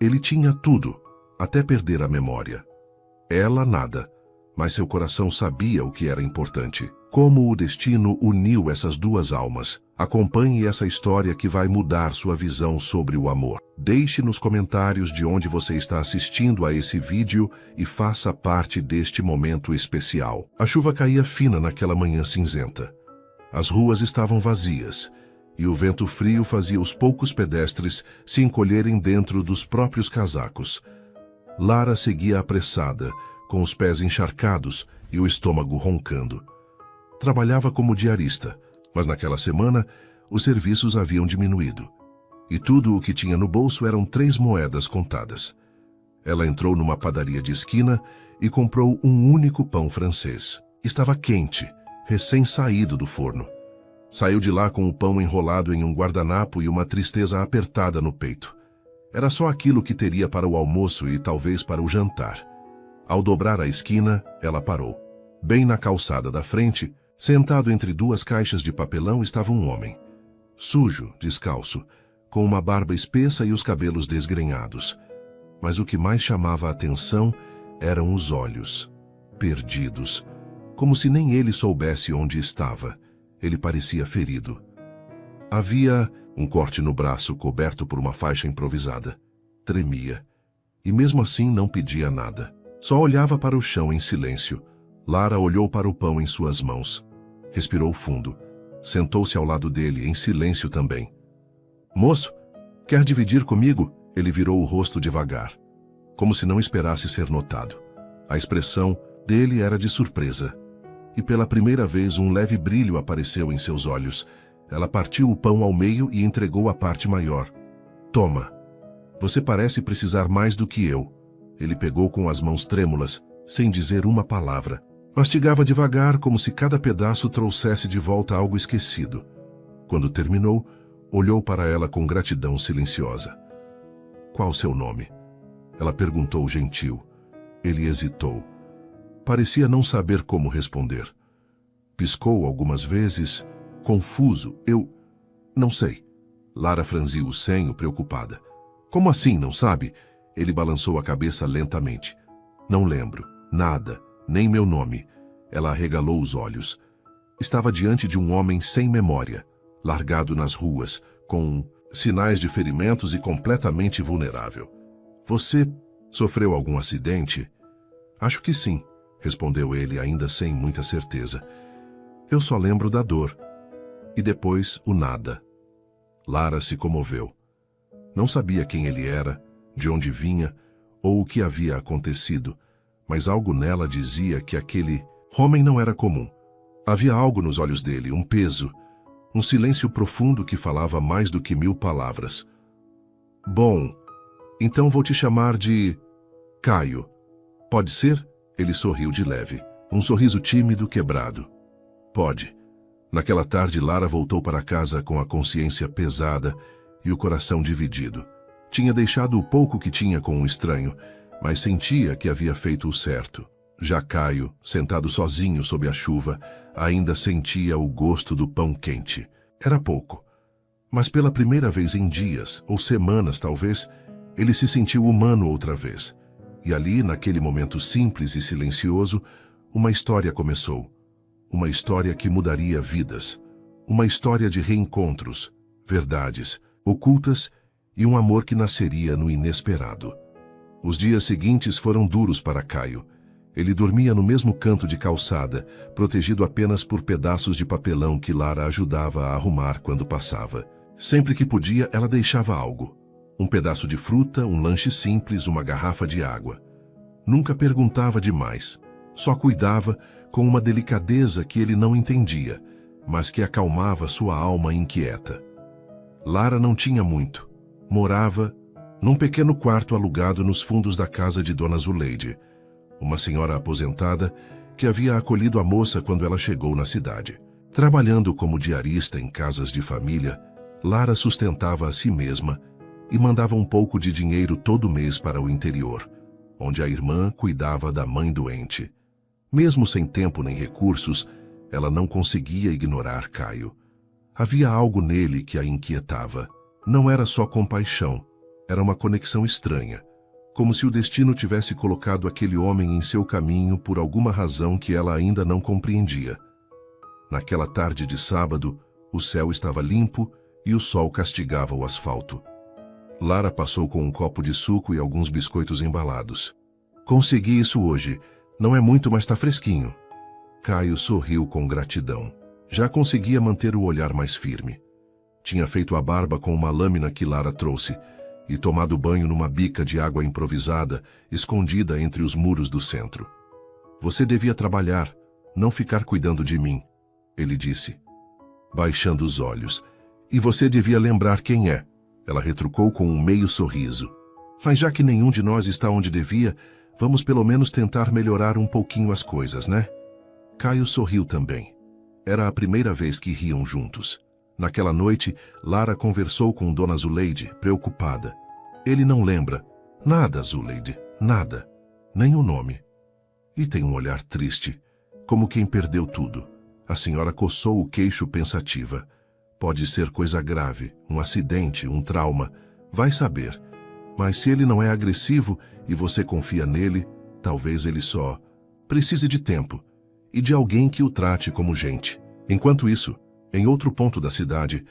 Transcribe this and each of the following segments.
Ele tinha tudo, até perder a memória. Ela nada, mas seu coração sabia o que era importante. Como o destino uniu essas duas almas? Acompanhe essa história que vai mudar sua visão sobre o amor. Deixe nos comentários de onde você está assistindo a esse vídeo e faça parte deste momento especial. A chuva caía fina naquela manhã cinzenta. As ruas estavam vazias e o vento frio fazia os poucos pedestres se encolherem dentro dos próprios casacos. Lara seguia apressada, com os pés encharcados e o estômago roncando. Trabalhava como diarista, mas naquela semana os serviços haviam diminuído. E tudo o que tinha no bolso eram 3 moedas contadas. Ela entrou numa padaria de esquina e comprou um único pão francês. Estava quente, recém-saído do forno. Saiu de lá com o pão enrolado em um guardanapo e uma tristeza apertada no peito. Era só aquilo que teria para o almoço e talvez para o jantar. Ao dobrar a esquina, ela parou. Bem na calçada da frente, sentado entre 2 caixas de papelão, estava um homem. Sujo, descalço, com uma barba espessa e os cabelos desgrenhados. Mas o que mais chamava a atenção eram os olhos, perdidos, como se nem ele soubesse onde estava. Ele parecia ferido. Havia um corte no braço coberto por uma faixa improvisada. Tremia. E mesmo assim não pedia nada. Só olhava para o chão em silêncio. Lara olhou para o pão em suas mãos. Respirou fundo. Sentou-se ao lado dele, em silêncio também. Moço, quer dividir comigo? Ele virou o rosto devagar, como se não esperasse ser notado. A expressão dele era de surpresa. E pela primeira vez um leve brilho apareceu em seus olhos. Ela partiu o pão ao meio e entregou a parte maior. Toma. Você parece precisar mais do que eu. Ele pegou com as mãos trêmulas, sem dizer uma palavra. Mastigava devagar, como se cada pedaço trouxesse de volta algo esquecido. Quando terminou, olhou para ela com gratidão silenciosa. Qual seu nome? Ela perguntou gentil. Ele hesitou. Parecia não saber como responder. Piscou algumas vezes, confuso. Eu não sei. Lara franziu o senho, preocupada. Como assim, não sabe? Ele balançou a cabeça lentamente. Não lembro. Nada. Nem meu nome. Ela arregalou os olhos. Estava diante de um homem sem memória, largado nas ruas, com sinais de ferimentos e completamente vulnerável. Você sofreu algum acidente? Acho que sim, respondeu ele ainda sem muita certeza. Eu só lembro da dor. E depois o nada. Lara se comoveu. Não sabia quem ele era, de onde vinha ou o que havia acontecido, mas algo nela dizia que aquele homem não era comum. Havia algo nos olhos dele, um peso, um silêncio profundo que falava mais do que 1000 palavras. Bom, então vou te chamar de Caio. Pode ser? Ele sorriu de leve, um sorriso tímido, quebrado. Pode. Naquela tarde, Lara voltou para casa com a consciência pesada e o coração dividido. Tinha deixado o pouco que tinha com um estranho, mas sentia que havia feito o certo. Já Caio, sentado sozinho sob a chuva, ainda sentia o gosto do pão quente. Era pouco. Mas pela primeira vez em dias, ou semanas talvez, ele se sentiu humano outra vez. E ali, naquele momento simples e silencioso, uma história começou. Uma história que mudaria vidas. Uma história de reencontros, verdades, ocultas e um amor que nasceria no inesperado. Os dias seguintes foram duros para Caio. Ele dormia no mesmo canto de calçada, protegido apenas por pedaços de papelão que Lara ajudava a arrumar quando passava. Sempre que podia, ela deixava algo. Um pedaço de fruta, um lanche simples, uma garrafa de água. Nunca perguntava demais. Só cuidava com uma delicadeza que ele não entendia, mas que acalmava sua alma inquieta. Lara não tinha muito. Morava num pequeno quarto alugado nos fundos da casa de Dona Zuleide, uma senhora aposentada que havia acolhido a moça quando ela chegou na cidade. Trabalhando como diarista em casas de família, Lara sustentava a si mesma e mandava um pouco de dinheiro todo mês para o interior, onde a irmã cuidava da mãe doente. Mesmo sem tempo nem recursos, ela não conseguia ignorar Caio. Havia algo nele que a inquietava. Não era só compaixão, Era uma conexão estranha, como se o destino tivesse colocado aquele homem em seu caminho por alguma razão que ela ainda não compreendia. Naquela tarde de sábado, o céu estava limpo e o sol castigava o asfalto. Lara passou com um copo de suco e alguns biscoitos embalados. Consegui isso hoje. Não é muito, mas está fresquinho. Caio sorriu com gratidão. Já conseguia manter o olhar mais firme. Tinha feito a barba com uma lâmina que Lara trouxe e tomado banho numa bica de água improvisada, escondida entre os muros do centro. Você devia trabalhar, não ficar cuidando de mim, ele disse, baixando os olhos. E você devia lembrar quem é, ela retrucou com um meio sorriso. Mas já que nenhum de nós está onde devia, vamos pelo menos tentar melhorar um pouquinho as coisas, né? Caio sorriu também. Era a primeira vez que riam juntos. Naquela noite, Lara conversou com Dona Zuleide, preocupada. Ele não lembra. Nada, Zuleide, nada. Nem o nome. E tem um olhar triste, como quem perdeu tudo. A senhora coçou o queixo pensativa. Pode ser coisa grave, um acidente, um trauma. Vai saber. Mas se ele não é agressivo e você confia nele, talvez ele só precise de tempo e de alguém que o trate como gente. Enquanto isso, em outro ponto da cidade,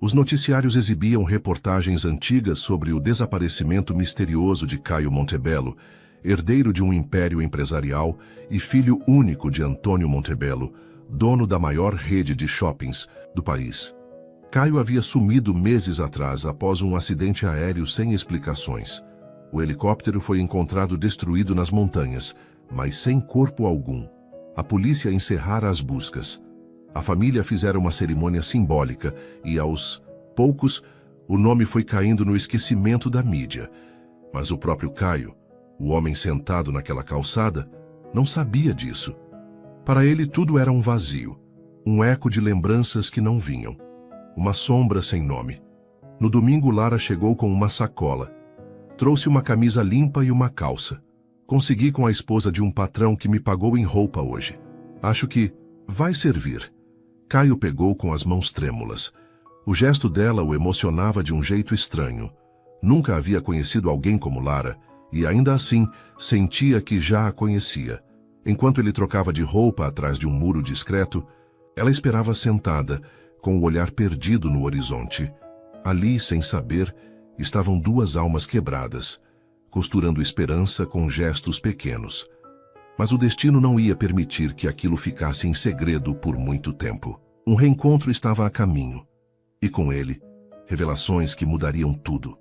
os noticiários exibiam reportagens antigas sobre o desaparecimento misterioso de Caio Montebello, herdeiro de um império empresarial e filho único de Antônio Montebello, dono da maior rede de shoppings do país. Caio havia sumido meses atrás após um acidente aéreo sem explicações. O helicóptero foi encontrado destruído nas montanhas, mas sem corpo algum. A polícia encerrara as buscas. A família fizera uma cerimônia simbólica e, aos poucos, o nome foi caindo no esquecimento da mídia. Mas o próprio Caio, o homem sentado naquela calçada, não sabia disso. Para ele tudo era um vazio, um eco de lembranças que não vinham. Uma sombra sem nome. No domingo, Lara chegou com uma sacola. Trouxe uma camisa limpa e uma calça. Consegui com a esposa de um patrão que me pagou em roupa hoje. Acho que vai servir. Caio pegou com as mãos trêmulas. O gesto dela o emocionava de um jeito estranho. Nunca havia conhecido alguém como Lara, e ainda assim sentia que já a conhecia. Enquanto ele trocava de roupa atrás de um muro discreto, ela esperava sentada, com o olhar perdido no horizonte. Ali, sem saber, estavam duas almas quebradas, costurando esperança com gestos pequenos. Mas o destino não ia permitir que aquilo ficasse em segredo por muito tempo. Um reencontro estava a caminho, e com ele, revelações que mudariam tudo.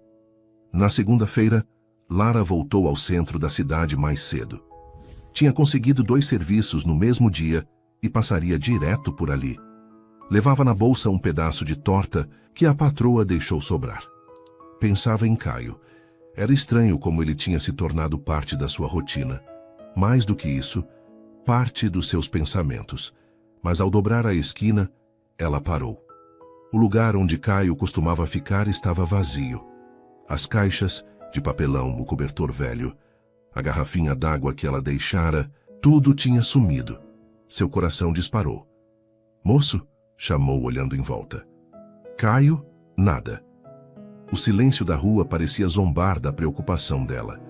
Na segunda-feira, Lara voltou ao centro da cidade mais cedo. Tinha conseguido 2 serviços no mesmo dia e passaria direto por ali. Levava na bolsa um pedaço de torta que a patroa deixou sobrar. Pensava em Caio. Era estranho como ele tinha se tornado parte da sua rotina. Mais do que isso, parte dos seus pensamentos. Mas ao dobrar a esquina, ela parou. O lugar onde Caio costumava ficar estava vazio. As caixas, de papelão, o cobertor velho, a garrafinha d'água que ela deixara, tudo tinha sumido. Seu coração disparou. "Moço?" chamou olhando em volta. Caio, nada. O silêncio da rua parecia zombar da preocupação dela.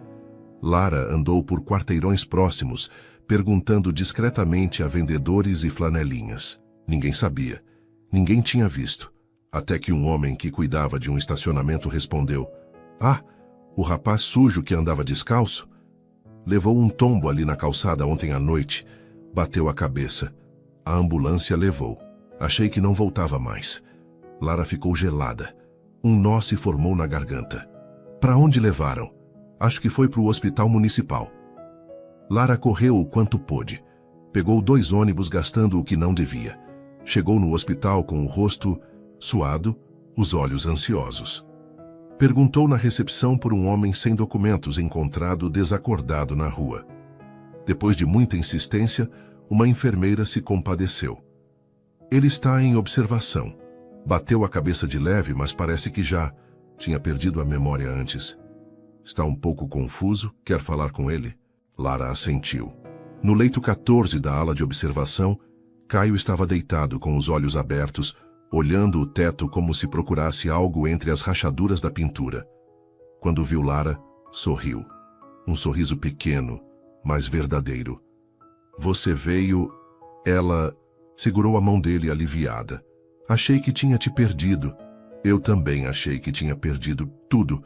Lara andou por quarteirões próximos, perguntando discretamente a vendedores e flanelinhas. Ninguém sabia. Ninguém tinha visto. Até que um homem que cuidava de um estacionamento respondeu: "Ah, o rapaz sujo que andava descalço? Levou um tombo ali na calçada ontem à noite. Bateu a cabeça. A ambulância levou. Achei que não voltava mais." Lara ficou gelada. Um nó se formou na garganta. "Para onde levaram?" "Acho que foi para o hospital municipal." Lara correu o quanto pôde. Pegou 2 ônibus gastando o que não devia. Chegou no hospital com o rosto suado, os olhos ansiosos. Perguntou na recepção por um homem sem documentos encontrado desacordado na rua. Depois de muita insistência, uma enfermeira se compadeceu. "Ele está em observação. Bateu a cabeça de leve, mas parece que já tinha perdido a memória antes. Está um pouco confuso, quer falar com ele?" Lara assentiu. No leito 14 da ala de observação, Caio estava deitado com os olhos abertos, olhando o teto como se procurasse algo entre as rachaduras da pintura. Quando viu Lara, sorriu. Um sorriso pequeno, mas verdadeiro. Você veio... Ela segurou a mão dele aliviada. Achei que tinha te perdido. Eu também achei que tinha perdido tudo.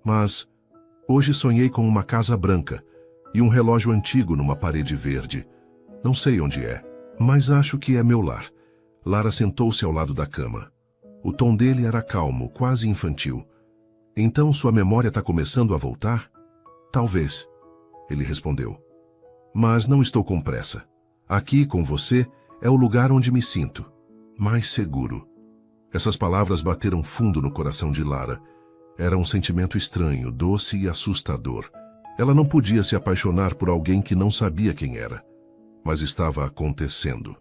Mas hoje sonhei com uma casa branca e um relógio antigo numa parede verde. Não sei onde é, mas acho que é meu lar. Lara sentou-se ao lado da cama. O tom dele era calmo, quase infantil. Então sua memória está começando a voltar? Talvez, ele respondeu. Mas não estou com pressa. Aqui, com você, é o lugar onde me sinto mais seguro. Essas palavras bateram fundo no coração de Lara. Era um sentimento estranho, doce e assustador. Ela não podia se apaixonar por alguém que não sabia quem era. Mas estava acontecendo.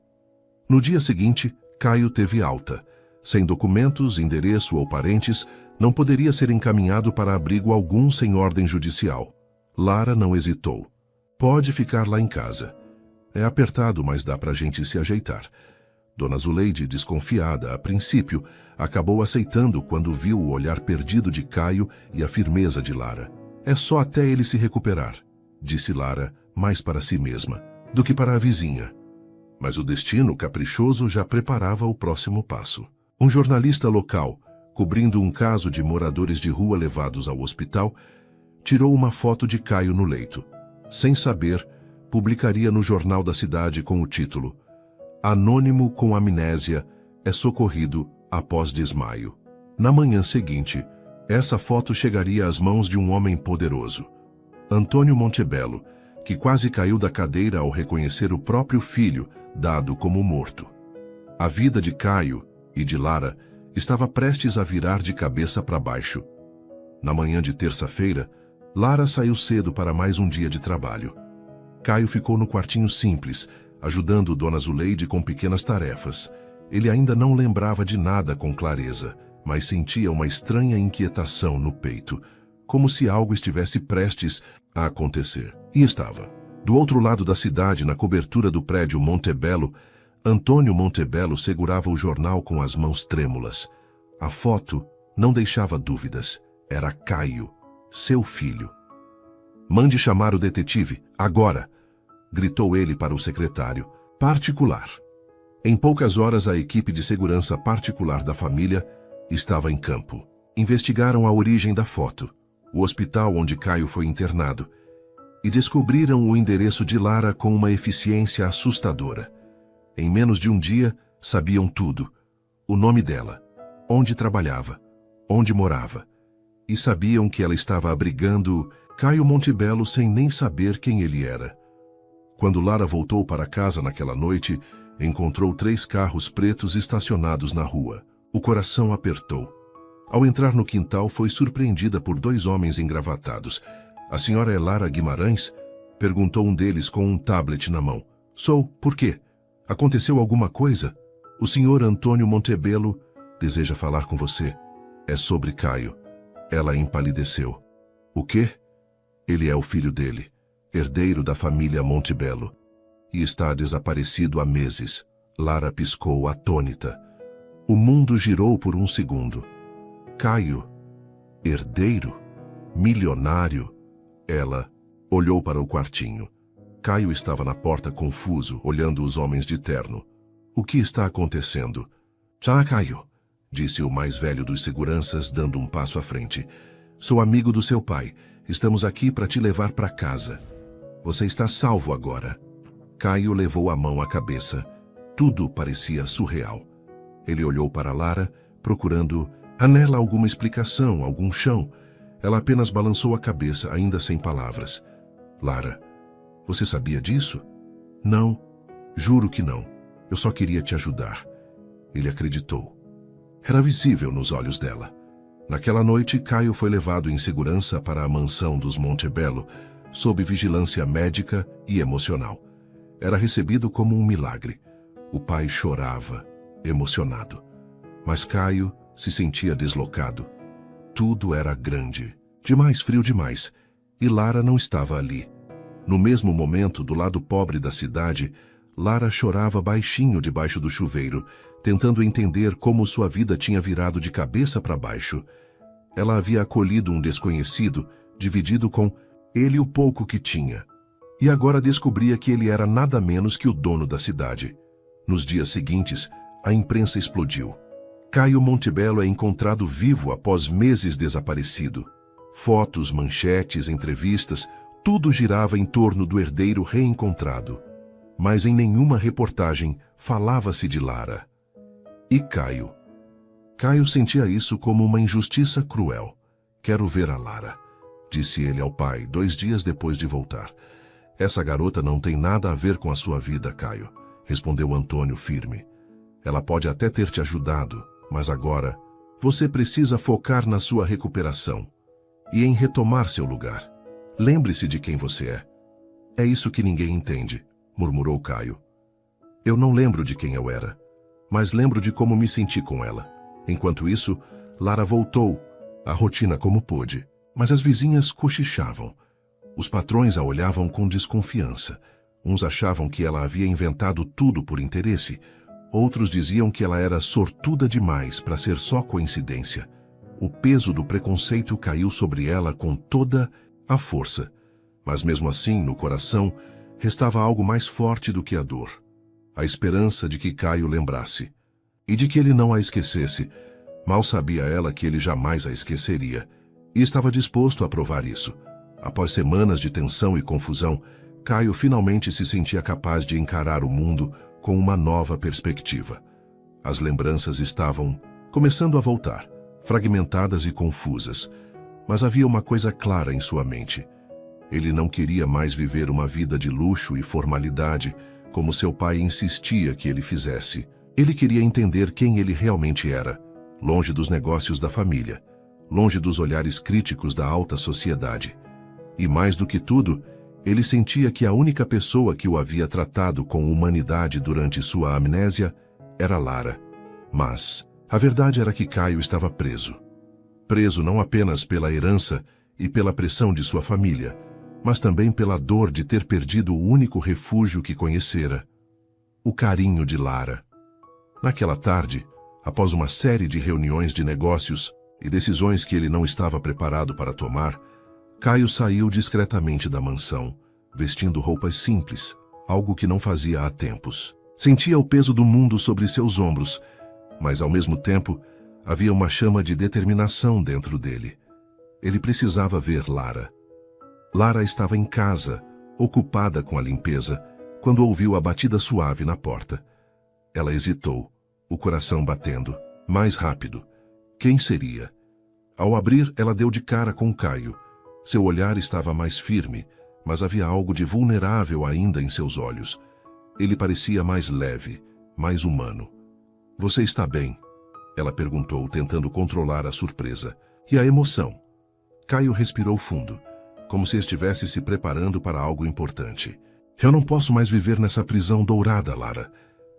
No dia seguinte, Caio teve alta. Sem documentos, endereço ou parentes, não poderia ser encaminhado para abrigo algum sem ordem judicial. Lara não hesitou. Pode ficar lá em casa. É apertado, mas dá pra gente se ajeitar. Dona Zuleide, desconfiada a princípio, acabou aceitando quando viu o olhar perdido de Caio e a firmeza de Lara. É só até ele se recuperar, disse Lara, mais para si mesma, do que para a vizinha. Mas o destino caprichoso já preparava o próximo passo. Um jornalista local, cobrindo um caso de moradores de rua levados ao hospital, tirou uma foto de Caio no leito. Sem saber, publicaria no jornal da cidade com o título "Anônimo com amnésia é socorrido após desmaio". Na manhã seguinte, essa foto chegaria às mãos de um homem poderoso, Antônio Montebello, que quase caiu da cadeira ao reconhecer o próprio filho, dado como morto. A vida de Caio e de Lara estava prestes a virar de cabeça para baixo. Na manhã de terça-feira, Lara saiu cedo para mais um dia de trabalho. Caio ficou no quartinho simples, ajudando Dona Zuleide com pequenas tarefas. Ele ainda não lembrava de nada com clareza, mas sentia uma estranha inquietação no peito, como se algo estivesse prestes a acontecer. E estava. Do outro lado da cidade, na cobertura do prédio Montebello, Antônio Montebello segurava o jornal com as mãos trêmulas. A foto não deixava dúvidas. Era Caio, seu filho. "Mande chamar o detetive, agora!", gritou ele para o secretário. Particular. Em poucas horas, a equipe de segurança particular da família estava em campo. Investigaram a origem da foto, o hospital onde Caio foi internado, e descobriram o endereço de Lara com uma eficiência assustadora. Em menos de um dia, sabiam tudo. O nome dela, onde trabalhava, onde morava. E sabiam que ela estava abrigando Caio Montebello sem nem saber quem ele era. Quando Lara voltou para casa naquela noite, encontrou 3 carros pretos estacionados na rua. O coração apertou. Ao entrar no quintal, foi surpreendida por 2 homens engravatados. "A senhora é Lara Guimarães?", perguntou um deles com um tablet na mão. "Sou. Por quê? Aconteceu alguma coisa? O senhor Antônio Montebello deseja falar com você. É sobre Caio." Ela empalideceu. "O quê?" "Ele é o filho dele, herdeiro da família Montebello, e está desaparecido há meses." Lara piscou atônita. O mundo girou por um segundo. Caio, herdeiro, milionário. Ela olhou para o quartinho. Caio estava na porta confuso, olhando os homens de terno. "O que está acontecendo?" "Já, Caio", disse o mais velho dos seguranças, dando um passo à frente. "Sou amigo do seu pai. Estamos aqui para te levar para casa. Você está salvo agora." Caio levou a mão à cabeça. Tudo parecia surreal. Ele olhou para Lara, procurando nela alguma explicação, algum chão. Ela apenas balançou a cabeça, ainda sem palavras. "Lara, você sabia disso?" "Não, juro que não. Eu só queria te ajudar." Ele acreditou. Era visível nos olhos dela. Naquela noite, Caio foi levado em segurança para a mansão dos Montebello, sob vigilância médica e emocional. Era recebido como um milagre. O pai chorava, emocionado. Mas Caio se sentia deslocado. Tudo era grande, demais frio demais, e Lara não estava ali. No mesmo momento, do lado pobre da cidade, Lara chorava baixinho debaixo do chuveiro, tentando entender como sua vida tinha virado de cabeça para baixo. Ela havia acolhido um desconhecido, dividido com ele o pouco que tinha. E agora descobria que ele era nada menos que o dono da cidade. Nos dias seguintes, a imprensa explodiu. Caio Montebello é encontrado vivo após meses desaparecido. Fotos, manchetes, entrevistas, tudo girava em torno do herdeiro reencontrado. Mas em nenhuma reportagem falava-se de Lara. E Caio? Caio sentia isso como uma injustiça cruel. Quero ver a Lara, disse ele ao pai 2 dias depois de voltar. Essa garota não tem nada a ver com a sua vida, Caio, respondeu Antônio firme. Ela pode até ter te ajudado, mas agora você precisa focar na sua recuperação e em retomar seu lugar. Lembre-se de quem você é. É isso que ninguém entende, murmurou Caio. Eu não lembro de quem eu era, mas lembro de como me senti com ela. Enquanto isso, Lara voltou à rotina como pôde, mas as vizinhas cochichavam. Os patrões a olhavam com desconfiança. Uns achavam que ela havia inventado tudo por interesse, outros diziam que ela era sortuda demais para ser só coincidência. O peso do preconceito caiu sobre ela com toda a força, mas mesmo assim, no coração, restava algo mais forte do que a dor. A esperança de que Caio lembrasse, e de que ele não a esquecesse. Mal sabia ela que ele jamais a esqueceria, e estava disposto a provar isso. Após semanas de tensão e confusão, Caio finalmente se sentia capaz de encarar o mundo com uma nova perspectiva. As lembranças estavam começando a voltar, fragmentadas e confusas, mas havia uma coisa clara em sua mente. Ele não queria mais viver uma vida de luxo e formalidade, como seu pai insistia que ele fizesse. Ele queria entender quem ele realmente era, longe dos negócios da família, longe dos olhares críticos da alta sociedade. E mais do que tudo, ele sentia que a única pessoa que o havia tratado com humanidade durante sua amnésia era Lara. Mas a verdade era que Caio estava preso. Preso não apenas pela herança e pela pressão de sua família, mas também pela dor de ter perdido o único refúgio que conhecera, o carinho de Lara. Naquela tarde, após uma série de reuniões de negócios e decisões que ele não estava preparado para tomar, Caio saiu discretamente da mansão, vestindo roupas simples, algo que não fazia há tempos. Sentia o peso do mundo sobre seus ombros, mas ao mesmo tempo havia uma chama de determinação dentro dele. Ele precisava ver Lara. Lara estava em casa, ocupada com a limpeza, quando ouviu a batida suave na porta. Ela hesitou, o coração batendo, mais rápido. Quem seria? Ao abrir, ela deu de cara com Caio. Seu olhar estava mais firme, mas havia algo de vulnerável ainda em seus olhos. Ele parecia mais leve, mais humano. Você está bem? Ela perguntou, tentando controlar a surpresa e a emoção. Caio respirou fundo, como se estivesse se preparando para algo importante. Eu não posso mais viver nessa prisão dourada, Lara.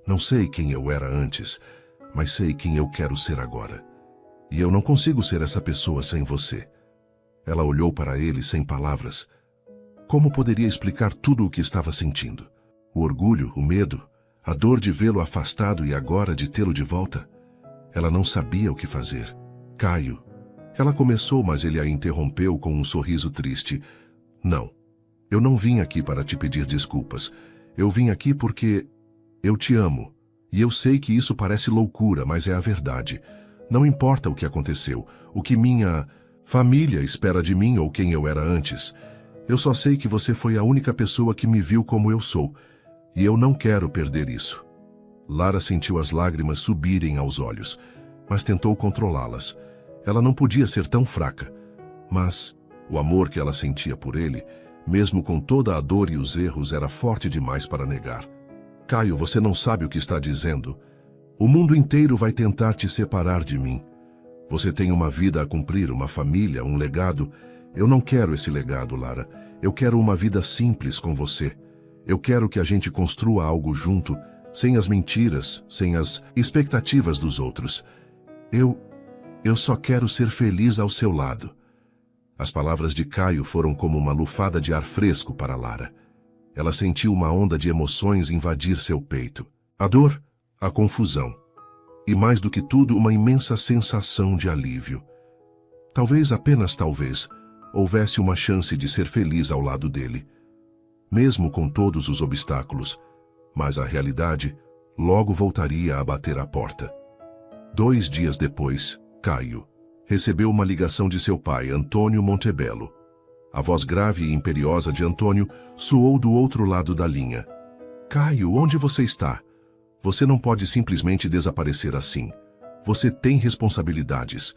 Não sei quem eu era antes, mas sei quem eu quero ser agora. E eu não consigo ser essa pessoa sem você. Ela olhou para ele sem palavras. Como poderia explicar tudo o que estava sentindo? O orgulho, o medo, a dor de vê-lo afastado e agora de tê-lo de volta? Ela não sabia o que fazer. Caio. Ela começou, mas ele a interrompeu com um sorriso triste. Não. Eu não vim aqui para te pedir desculpas. Eu vim aqui porque eu te amo. E eu sei que isso parece loucura, mas é a verdade. Não importa o que aconteceu, o que minha família espera de mim ou quem eu era antes. Eu só sei que você foi a única pessoa que me viu como eu sou. E eu não quero perder isso. Lara sentiu as lágrimas subirem aos olhos, mas tentou controlá-las. Ela não podia ser tão fraca. Mas o amor que ela sentia por ele, mesmo com toda a dor e os erros, era forte demais para negar. Caio, você não sabe o que está dizendo. O mundo inteiro vai tentar te separar de mim. Você tem uma vida a cumprir, uma família, um legado. Eu não quero esse legado, Lara. Eu quero uma vida simples com você. Eu quero que a gente construa algo junto, sem as mentiras, sem as expectativas dos outros. Eu só quero ser feliz ao seu lado. As palavras de Caio foram como uma lufada de ar fresco para Lara. Ela sentiu uma onda de emoções invadir seu peito. A dor, a confusão. E mais do que tudo, uma imensa sensação de alívio. Talvez, apenas talvez, houvesse uma chance de ser feliz ao lado dele. Mesmo com todos os obstáculos, mas a realidade logo voltaria a bater à porta. 2 dias depois, Caio recebeu uma ligação de seu pai, Antônio Montebello. A voz grave e imperiosa de Antônio soou do outro lado da linha. Caio, onde você está? Você não pode simplesmente desaparecer assim. Você tem responsabilidades.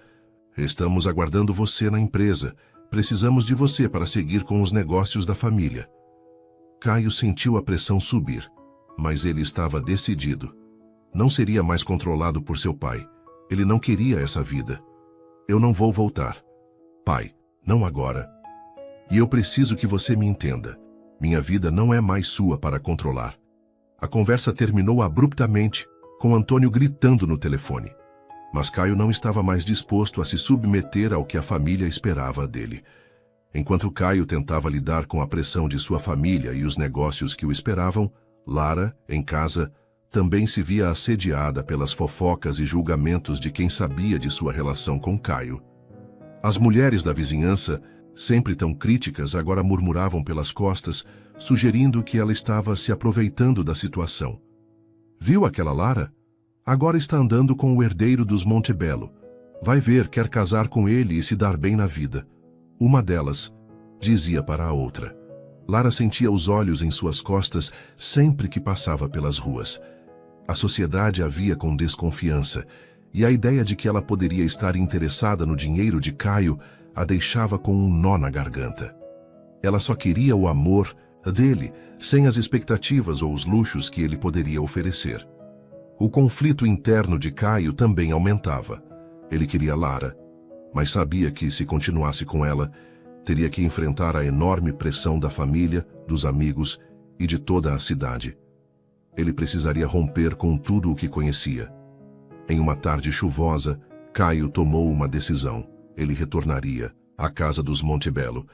Estamos aguardando você na empresa. Precisamos de você para seguir com os negócios da família. Caio sentiu a pressão subir, mas ele estava decidido. Não seria mais controlado por seu pai. Ele não queria essa vida. Eu não vou voltar. Pai, não agora. E eu preciso que você me entenda. Minha vida não é mais sua para controlar. A conversa terminou abruptamente, com Antônio gritando no telefone. Mas Caio não estava mais disposto a se submeter ao que a família esperava dele. Enquanto Caio tentava lidar com a pressão de sua família e os negócios que o esperavam, Lara, em casa, também se via assediada pelas fofocas e julgamentos de quem sabia de sua relação com Caio. As mulheres da vizinhança, sempre tão críticas, agora murmuravam pelas costas, sugerindo que ela estava se aproveitando da situação. Viu aquela Lara? Agora está andando com o herdeiro dos Montebello. Vai ver, quer casar com ele e se dar bem na vida. Uma delas dizia para a outra. Lara sentia os olhos em suas costas sempre que passava pelas ruas. A sociedade a via com desconfiança, e a ideia de que ela poderia estar interessada no dinheiro de Caio a deixava com um nó na garganta. Ela só queria o amor dele, sem as expectativas ou os luxos que ele poderia oferecer. O conflito interno de Caio também aumentava. Ele queria Lara, mas sabia que, se continuasse com ela, teria que enfrentar a enorme pressão da família, dos amigos e de toda a cidade. Ele precisaria romper com tudo o que conhecia. Em uma tarde chuvosa, Caio tomou uma decisão. Ele retornaria à casa dos Montebello,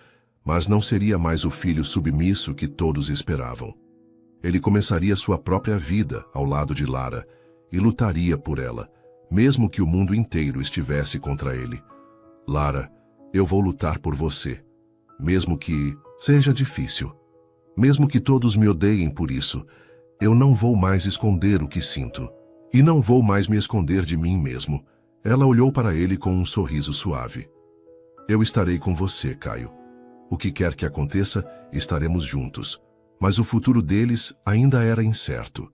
mas não seria mais o filho submisso que todos esperavam. Ele começaria sua própria vida ao lado de Lara e lutaria por ela, mesmo que o mundo inteiro estivesse contra ele. Lara, eu vou lutar por você, mesmo que seja difícil. Mesmo que todos me odeiem por isso, eu não vou mais esconder o que sinto. E não vou mais me esconder de mim mesmo. Ela olhou para ele com um sorriso suave. Eu estarei com você, Caio. O que quer que aconteça, estaremos juntos. Mas o futuro deles ainda era incerto.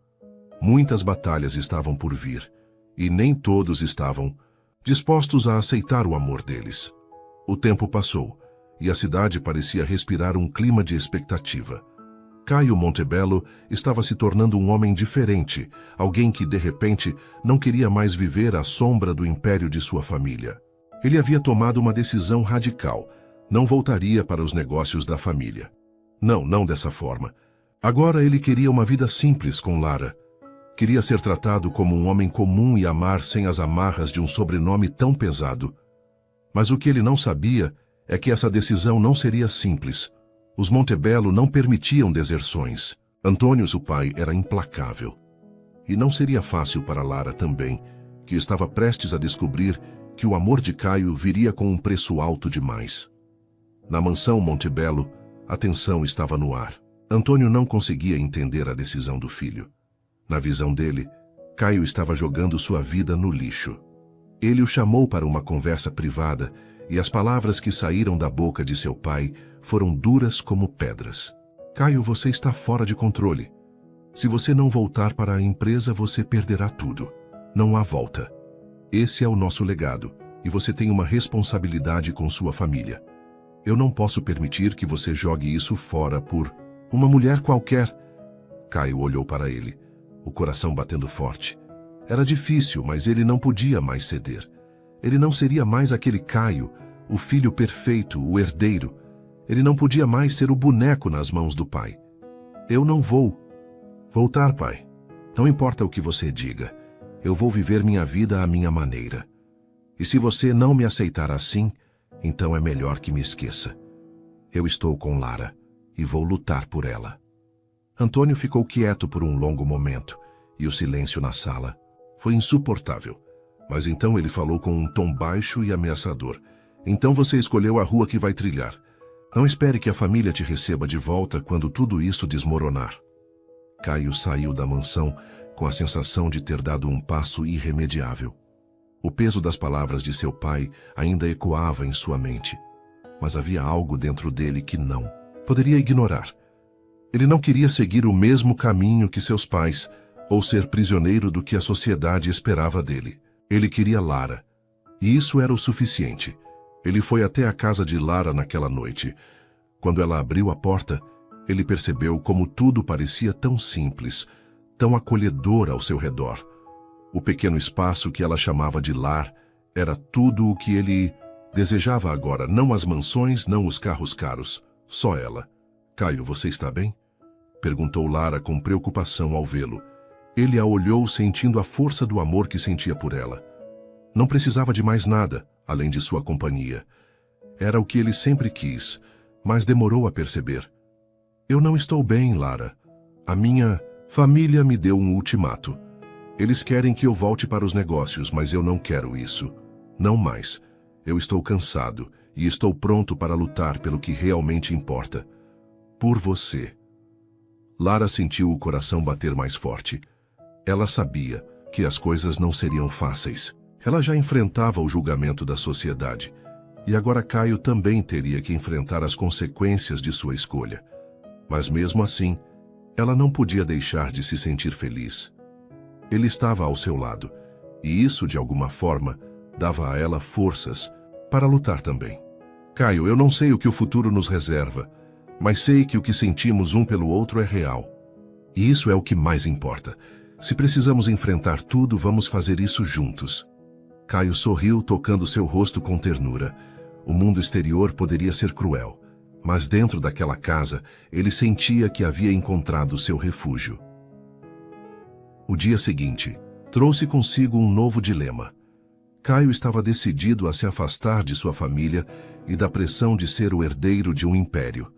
Muitas batalhas estavam por vir, e nem todos estavam dispostos a aceitar o amor deles. O tempo passou, e a cidade parecia respirar um clima de expectativa. Caio Montebello estava se tornando um homem diferente, alguém que, de repente, não queria mais viver à sombra do império de sua família. Ele havia tomado uma decisão radical. Não voltaria para os negócios da família. Não dessa forma. Agora ele queria uma vida simples com Lara. Queria ser tratado como um homem comum e amar sem as amarras de um sobrenome tão pesado. Mas o que ele não sabia é que essa decisão não seria simples. Os Montebello não permitiam deserções. Antônio, seu pai, era implacável. E não seria fácil para Lara também, que estava prestes a descobrir que o amor de Caio viria com um preço alto demais. Na mansão Montebello, a tensão estava no ar. Antônio não conseguia entender a decisão do filho. Na visão dele, Caio estava jogando sua vida no lixo. Ele o chamou para uma conversa privada e as palavras que saíram da boca de seu pai foram duras como pedras. Caio, você está fora de controle. Se você não voltar para a empresa, você perderá tudo. Não há volta. Esse é o nosso legado, e você tem uma responsabilidade com sua família. Eu não posso permitir que você jogue isso fora por uma mulher qualquer. Caio olhou para ele, o coração batendo forte. Era difícil, mas ele não podia mais ceder. Ele não seria mais aquele Caio, o filho perfeito, o herdeiro. Ele não podia mais ser o boneco nas mãos do pai. Eu não vou voltar, pai. Não importa o que você diga. Eu vou viver minha vida à minha maneira. E se você não me aceitar assim, então é melhor que me esqueça. Eu estou com Lara e vou lutar por ela. Antônio ficou quieto por um longo momento, e o silêncio na sala foi insuportável. Mas então ele falou com um tom baixo e ameaçador. Então você escolheu a rua que vai trilhar. Não espere que a família te receba de volta quando tudo isso desmoronar. Caio saiu da mansão com a sensação de ter dado um passo irremediável. O peso das palavras de seu pai ainda ecoava em sua mente, mas havia algo dentro dele que não poderia ignorar. Ele não queria seguir o mesmo caminho que seus pais, ou ser prisioneiro do que a sociedade esperava dele. Ele queria Lara, e isso era o suficiente. Ele foi até a casa de Lara naquela noite. Quando ela abriu a porta, ele percebeu como tudo parecia tão simples, tão acolhedor ao seu redor. O pequeno espaço que ela chamava de lar era tudo o que ele desejava agora, não as mansões, não os carros caros, só ela. Caio, você está bem? Perguntou Lara com preocupação ao vê-lo. Ele a olhou sentindo a força do amor que sentia por ela. Não precisava de mais nada, além de sua companhia. Era o que ele sempre quis, mas demorou a perceber. Eu não estou bem, Lara. A minha família me deu um ultimato. Eles querem que eu volte para os negócios, mas eu não quero isso. Não mais. Eu estou cansado e estou pronto para lutar pelo que realmente importa. Por você. Lara sentiu o coração bater mais forte. Ela sabia que as coisas não seriam fáceis. Ela já enfrentava o julgamento da sociedade. E agora Caio também teria que enfrentar as consequências de sua escolha. Mas mesmo assim, ela não podia deixar de se sentir feliz. Ele estava ao seu lado, e isso, de alguma forma, dava a ela forças para lutar também. Caio, eu não sei o que o futuro nos reserva, mas sei que o que sentimos um pelo outro é real. E isso é o que mais importa. Se precisamos enfrentar tudo, vamos fazer isso juntos. Caio sorriu, tocando seu rosto com ternura. O mundo exterior poderia ser cruel, mas dentro daquela casa, ele sentia que havia encontrado seu refúgio. O dia seguinte trouxe consigo um novo dilema. Caio estava decidido a se afastar de sua família e da pressão de ser o herdeiro de um império.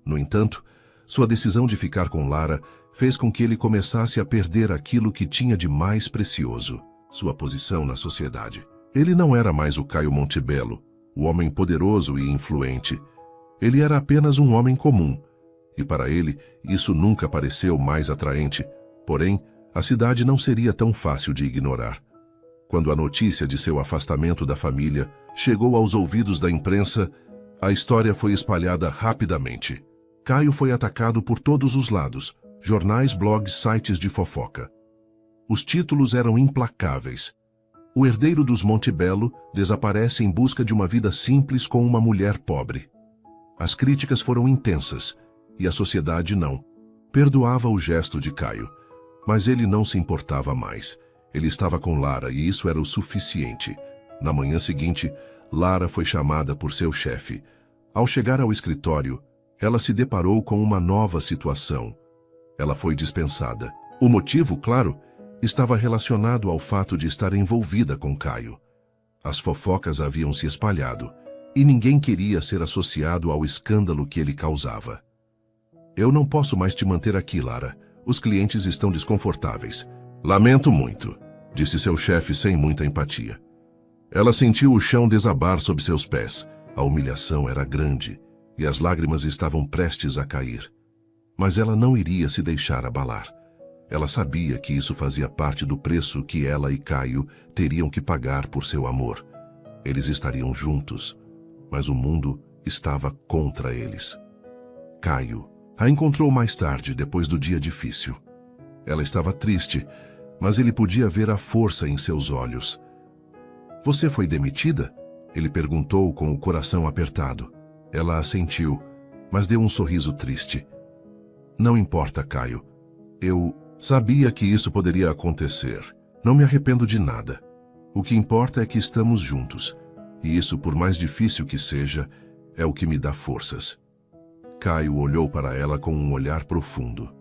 No entanto, sua decisão de ficar com Lara fez com que ele começasse a perder aquilo que tinha de mais precioso, sua posição na sociedade. Ele não era mais o Caio Montebello, o homem poderoso e influente. Ele era apenas um homem comum, e para ele isso nunca pareceu mais atraente. Porém, a cidade não seria tão fácil de ignorar. Quando a notícia de seu afastamento da família chegou aos ouvidos da imprensa, a história foi espalhada rapidamente. Caio foi atacado por todos os lados, jornais, blogs, sites de fofoca. Os títulos eram implacáveis. O herdeiro dos Montebello desaparece em busca de uma vida simples com uma mulher pobre. As críticas foram intensas, e a sociedade não perdoava o gesto de Caio. Mas ele não se importava mais. Ele estava com Lara e isso era o suficiente. Na manhã seguinte, Lara foi chamada por seu chefe. Ao chegar ao escritório, ela se deparou com uma nova situação. Ela foi dispensada. O motivo, claro, estava relacionado ao fato de estar envolvida com Caio. As fofocas haviam se espalhado, e ninguém queria ser associado ao escândalo que ele causava. Eu não posso mais te manter aqui, Lara. Os clientes estão desconfortáveis. Lamento muito, disse seu chefe sem muita empatia. Ela sentiu o chão desabar sob seus pés. A humilhação era grande, e as lágrimas estavam prestes a cair. Mas ela não iria se deixar abalar. Ela sabia que isso fazia parte do preço que ela e Caio teriam que pagar por seu amor. Eles estariam juntos, mas o mundo estava contra eles. Caio a encontrou mais tarde, depois do dia difícil. Ela estava triste, mas ele podia ver a força em seus olhos. Você foi demitida? Ele perguntou com o coração apertado. Ela assentiu, mas deu um sorriso triste. Não importa, Caio. Eu sabia que isso poderia acontecer. Não me arrependo de nada. O que importa é que estamos juntos. E isso, por mais difícil que seja, é o que me dá forças. Caio olhou para ela com um olhar profundo.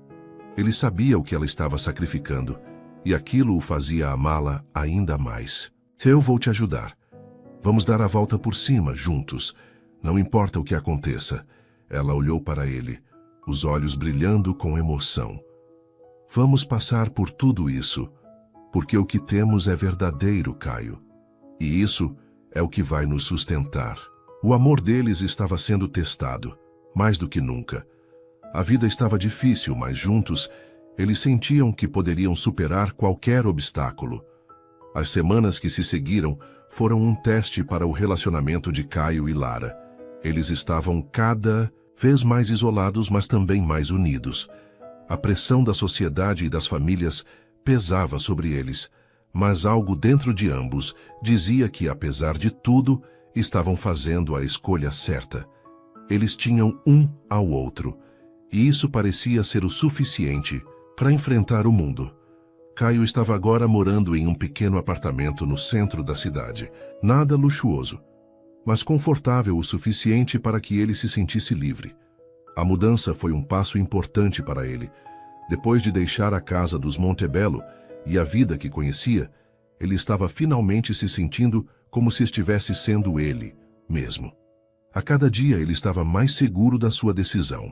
Ele sabia o que ela estava sacrificando, e aquilo o fazia amá-la ainda mais. Eu vou te ajudar. Vamos dar a volta por cima, juntos. Não importa o que aconteça. Ela olhou para ele, os olhos brilhando com emoção. Vamos passar por tudo isso, porque o que temos é verdadeiro, Caio. E isso é o que vai nos sustentar. O amor deles estava sendo testado, mais do que nunca. A vida estava difícil, mas juntos, eles sentiam que poderiam superar qualquer obstáculo. As semanas que se seguiram foram um teste para o relacionamento de Caio e Lara. Eles estavam cada vez mais isolados, mas também mais unidos. A pressão da sociedade e das famílias pesava sobre eles, mas algo dentro de ambos dizia que, apesar de tudo, estavam fazendo a escolha certa. Eles tinham um ao outro, e isso parecia ser o suficiente para enfrentar o mundo. Caio estava agora morando em um pequeno apartamento no centro da cidade. Nada luxuoso, mas confortável o suficiente para que ele se sentisse livre. A mudança foi um passo importante para ele. Depois de deixar a casa dos Montebello e a vida que conhecia, ele estava finalmente se sentindo como se estivesse sendo ele mesmo. A cada dia ele estava mais seguro da sua decisão.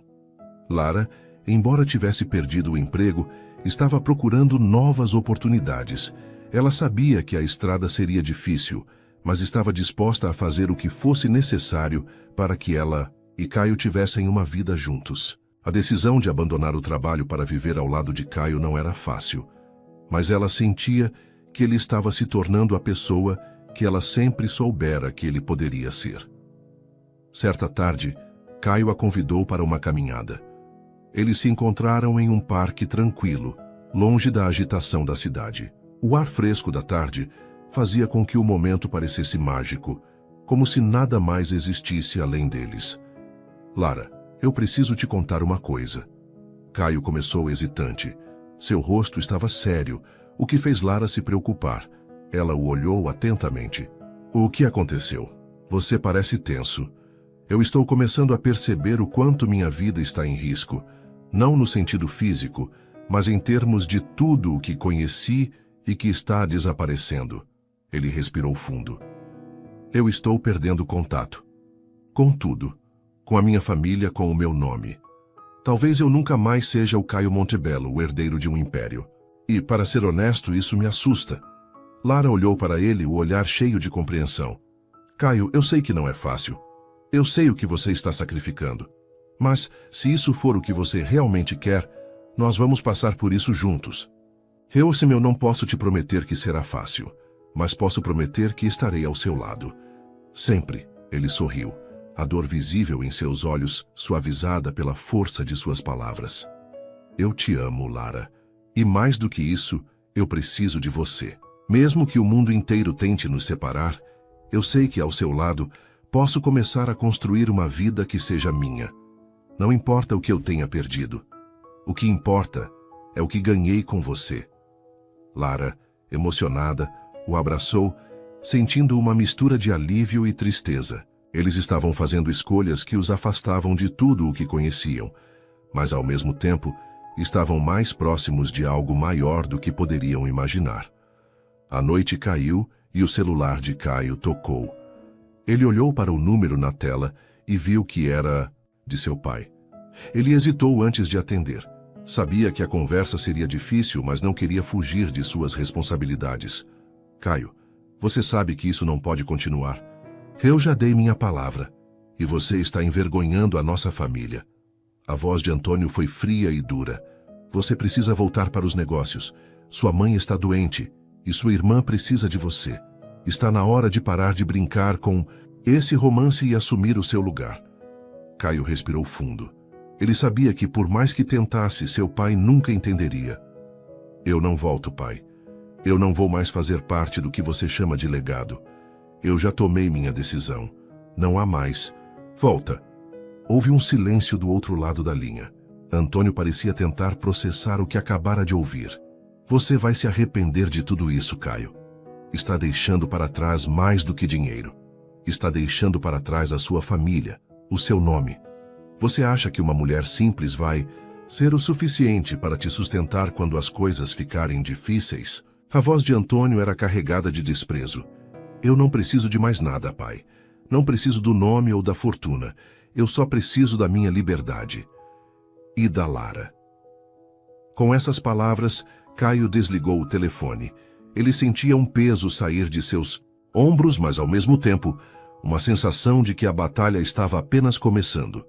Lara, embora tivesse perdido o emprego, estava procurando novas oportunidades. Ela sabia que a estrada seria difícil, mas estava disposta a fazer o que fosse necessário para que ela e Caio tivessem uma vida juntos. A decisão de abandonar o trabalho para viver ao lado de Caio não era fácil, mas ela sentia que ele estava se tornando a pessoa que ela sempre soubera que ele poderia ser. Certa tarde, Caio a convidou para uma caminhada. Eles se encontraram em um parque tranquilo, longe da agitação da cidade. O ar fresco da tarde fazia com que o momento parecesse mágico, como se nada mais existisse além deles. Lara, eu preciso te contar uma coisa. Caio começou hesitante. Seu rosto estava sério, o que fez Lara se preocupar. Ela o olhou atentamente. O que aconteceu? Você parece tenso. Eu estou começando a perceber o quanto minha vida está em risco, não no sentido físico, mas em termos de tudo o que conheci e que está desaparecendo. Ele respirou fundo. Eu estou perdendo contato. Com tudo. Com a minha família, com o meu nome. Talvez eu nunca mais seja o Caio Montebello, o herdeiro de um império. E, para ser honesto, isso me assusta. Lara olhou para ele, o olhar cheio de compreensão. Caio, eu sei que não é fácil. Eu sei o que você está sacrificando. Mas, se isso for o que você realmente quer, nós vamos passar por isso juntos. Eu não posso te prometer que será fácil, mas posso prometer que estarei ao seu lado. Sempre, ele sorriu, a dor visível em seus olhos, suavizada pela força de suas palavras. Eu te amo, Lara. E mais do que isso, eu preciso de você. Mesmo que o mundo inteiro tente nos separar, eu sei que ao seu lado posso começar a construir uma vida que seja minha. Não importa o que eu tenha perdido. O que importa é o que ganhei com você. Lara, emocionada, o abraçou, sentindo uma mistura de alívio e tristeza. Eles estavam fazendo escolhas que os afastavam de tudo o que conheciam, mas ao mesmo tempo estavam mais próximos de algo maior do que poderiam imaginar. A noite caiu e o celular de Caio tocou. Ele olhou para o número na tela e viu que era de seu pai. Ele hesitou antes de atender. Sabia que a conversa seria difícil, mas não queria fugir de suas responsabilidades. Caio, você sabe que isso não pode continuar. Eu já dei minha palavra, e você está envergonhando a nossa família. A voz de Antônio foi fria e dura. Você precisa voltar para os negócios. Sua mãe está doente, e sua irmã precisa de você. Está na hora de parar de brincar com esse romance e assumir o seu lugar. Caio respirou fundo. Ele sabia que, por mais que tentasse, seu pai nunca entenderia. Eu não volto, pai. Eu não vou mais fazer parte do que você chama de legado. Eu já tomei minha decisão. Não há mais. Volta. Houve um silêncio do outro lado da linha. Antônio parecia tentar processar o que acabara de ouvir. Você vai se arrepender de tudo isso, Caio. Está deixando para trás mais do que dinheiro. Está deixando para trás a sua família, o seu nome. Você acha que uma mulher simples vai ser o suficiente para te sustentar quando as coisas ficarem difíceis? A voz de Antônio era carregada de desprezo. Eu não preciso de mais nada, pai. Não preciso do nome ou da fortuna. Eu só preciso da minha liberdade. E da Lara. Com essas palavras, Caio desligou o telefone. Ele sentia um peso sair de seus Ombros, mas ao mesmo tempo, uma sensação de que a batalha estava apenas começando.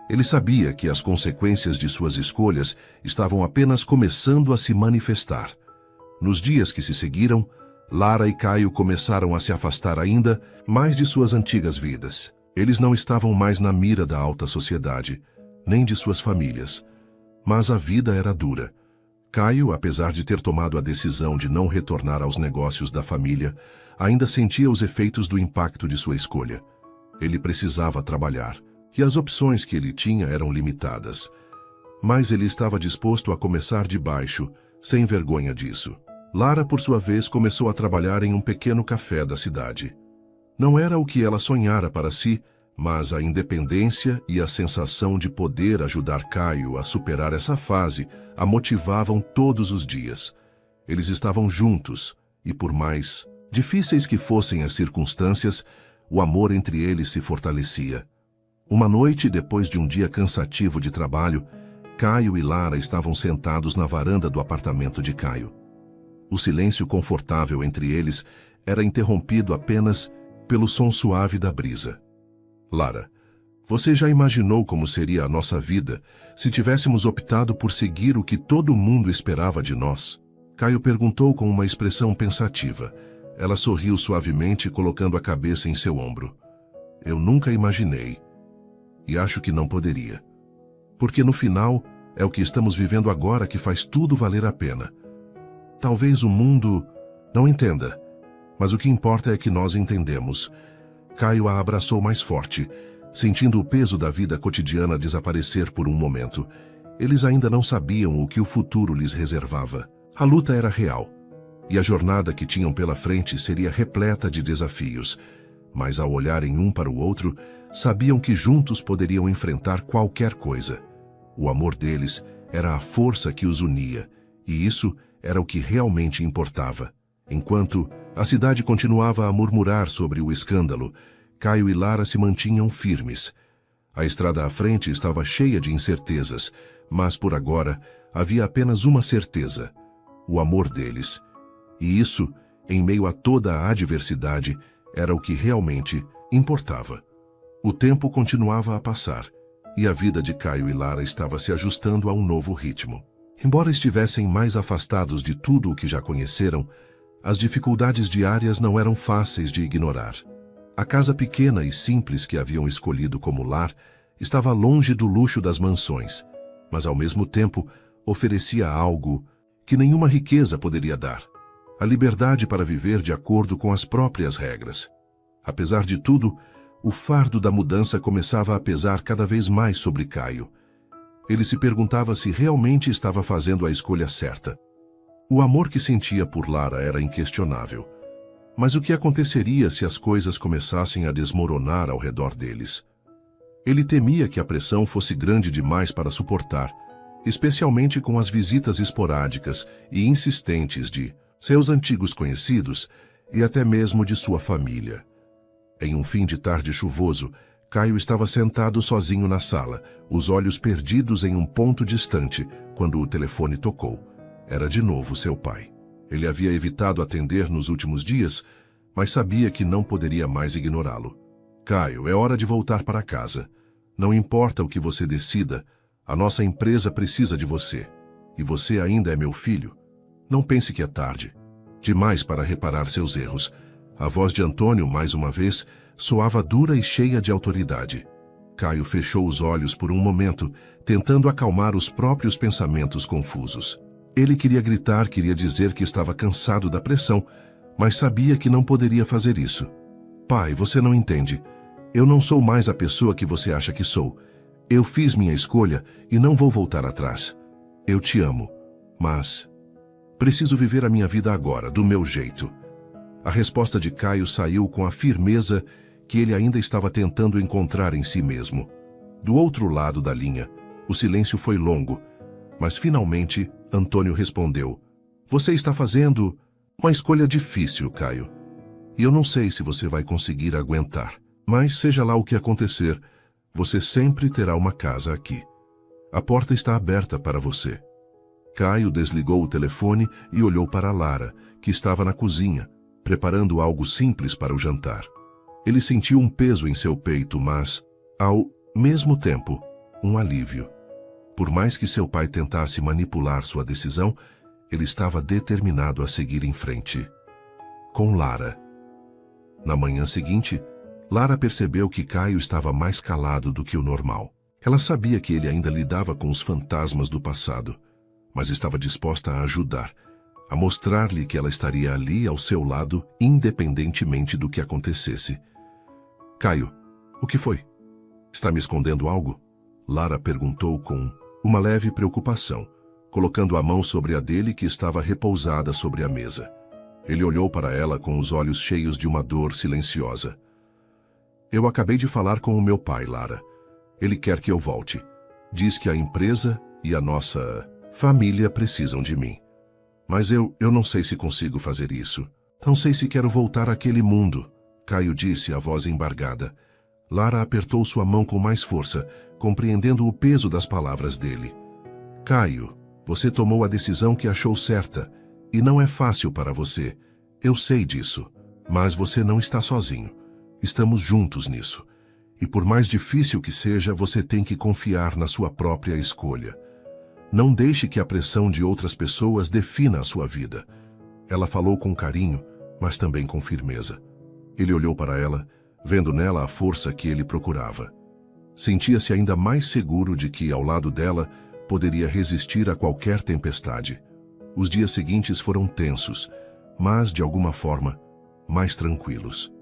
Ele sabia que as consequências de suas escolhas estavam apenas começando a se manifestar. Nos dias que se seguiram, Lara e Caio começaram a se afastar ainda mais de suas antigas vidas. Eles não estavam mais na mira da alta sociedade, nem de suas famílias. Mas a vida era dura. Caio, apesar de ter tomado a decisão de não retornar aos negócios da família, ainda sentia os efeitos do impacto de sua escolha. Ele precisava trabalhar, e as opções que ele tinha eram limitadas. Mas ele estava disposto a começar de baixo, sem vergonha disso. Lara, por sua vez, começou a trabalhar em um pequeno café da cidade. Não era o que ela sonhara para si, mas a independência e a sensação de poder ajudar Caio a superar essa fase a motivavam todos os dias. Eles estavam juntos, e por mais difíceis que fossem as circunstâncias, o amor entre eles se fortalecia. Uma noite, depois de um dia cansativo de trabalho, Caio e Lara estavam sentados na varanda do apartamento de Caio. O silêncio confortável entre eles era interrompido apenas pelo som suave da brisa. Lara, você já imaginou como seria a nossa vida se tivéssemos optado por seguir o que todo mundo esperava de nós? Caio perguntou com uma expressão pensativa. Ela sorriu suavemente, colocando a cabeça em seu ombro. Eu nunca imaginei. E acho que não poderia. Porque no final, é o que estamos vivendo agora que faz tudo valer a pena. Talvez o mundo não entenda, mas o que importa é que nós entendemos. Caio a abraçou mais forte, sentindo o peso da vida cotidiana desaparecer por um momento. Eles ainda não sabiam o que o futuro lhes reservava. A luta era real, e a jornada que tinham pela frente seria repleta de desafios. Mas ao olharem um para o outro, sabiam que juntos poderiam enfrentar qualquer coisa. O amor deles era a força que os unia, e isso era o que realmente importava. Enquanto a cidade continuava a murmurar sobre o escândalo, Caio e Lara se mantinham firmes. A estrada à frente estava cheia de incertezas, mas por agora havia apenas uma certeza: o amor deles. E isso, em meio a toda a adversidade, era o que realmente importava. O tempo continuava a passar, e a vida de Caio e Lara estava se ajustando a um novo ritmo. Embora estivessem mais afastados de tudo o que já conheceram, as dificuldades diárias não eram fáceis de ignorar. A casa pequena e simples que haviam escolhido como lar estava longe do luxo das mansões, mas ao mesmo tempo oferecia algo que nenhuma riqueza poderia dar: a liberdade para viver de acordo com as próprias regras. Apesar de tudo, o fardo da mudança começava a pesar cada vez mais sobre Caio. Ele se perguntava se realmente estava fazendo a escolha certa. O amor que sentia por Lara era inquestionável. Mas o que aconteceria se as coisas começassem a desmoronar ao redor deles? Ele temia que a pressão fosse grande demais para suportar, especialmente com as visitas esporádicas e insistentes de seus antigos conhecidos e até mesmo de sua família. Em um fim de tarde chuvoso, Caio estava sentado sozinho na sala, os olhos perdidos em um ponto distante, quando o telefone tocou. Era de novo seu pai. Ele havia evitado atender nos últimos dias, mas sabia que não poderia mais ignorá-lo. Caio, é hora de voltar para casa. Não importa o que você decida, a nossa empresa precisa de você. E você ainda é meu filho. Não pense que é tarde. Demais para reparar seus erros. A voz de Antônio, mais uma vez, soava dura e cheia de autoridade. Caio fechou os olhos por um momento, tentando acalmar os próprios pensamentos confusos. Ele queria gritar, queria dizer que estava cansado da pressão, mas sabia que não poderia fazer isso. Pai, você não entende. Eu não sou mais a pessoa que você acha que sou. Eu fiz minha escolha e não vou voltar atrás. Eu te amo, mas preciso viver a minha vida agora, do meu jeito. A resposta de Caio saiu com a firmeza que ele ainda estava tentando encontrar em si mesmo. Do outro lado da linha, o silêncio foi longo, mas finalmente Antônio respondeu: Você está fazendo uma escolha difícil, Caio. E eu não sei se você vai conseguir aguentar. Mas seja lá o que acontecer, você sempre terá uma casa aqui. A porta está aberta para você. Caio desligou o telefone e olhou para Lara, que estava na cozinha, preparando algo simples para o jantar. Ele sentiu um peso em seu peito, mas, ao mesmo tempo, um alívio. Por mais que seu pai tentasse manipular sua decisão, ele estava determinado a seguir em frente. Com Lara. Na manhã seguinte, Lara percebeu que Caio estava mais calado do que o normal. Ela sabia que ele ainda lidava com os fantasmas do passado, mas estava disposta a ajudar, a mostrar-lhe que ela estaria ali ao seu lado, independentemente do que acontecesse. Caio, o que foi? Está me escondendo algo? Lara perguntou com uma leve preocupação, colocando a mão sobre a dele que estava repousada sobre a mesa. Ele olhou para ela com os olhos cheios de uma dor silenciosa. Eu acabei de falar com o meu pai, Lara. Ele quer que eu volte. Diz que a empresa e a nossa família precisam de mim. Mas eu não sei se consigo fazer isso. Não sei se quero voltar àquele mundo, Caio disse, a voz embargada. Lara apertou sua mão com mais força, compreendendo o peso das palavras dele. Caio, você tomou a decisão que achou certa, e não é fácil para você. Eu sei disso, mas você não está sozinho. Estamos juntos nisso. E por mais difícil que seja, você tem que confiar na sua própria escolha. Não deixe que a pressão de outras pessoas defina a sua vida. Ela falou com carinho, mas também com firmeza. Ele olhou para ela, vendo nela a força que ele procurava. Sentia-se ainda mais seguro de que, ao lado dela, poderia resistir a qualquer tempestade. Os dias seguintes foram tensos, mas, de alguma forma, mais tranquilos.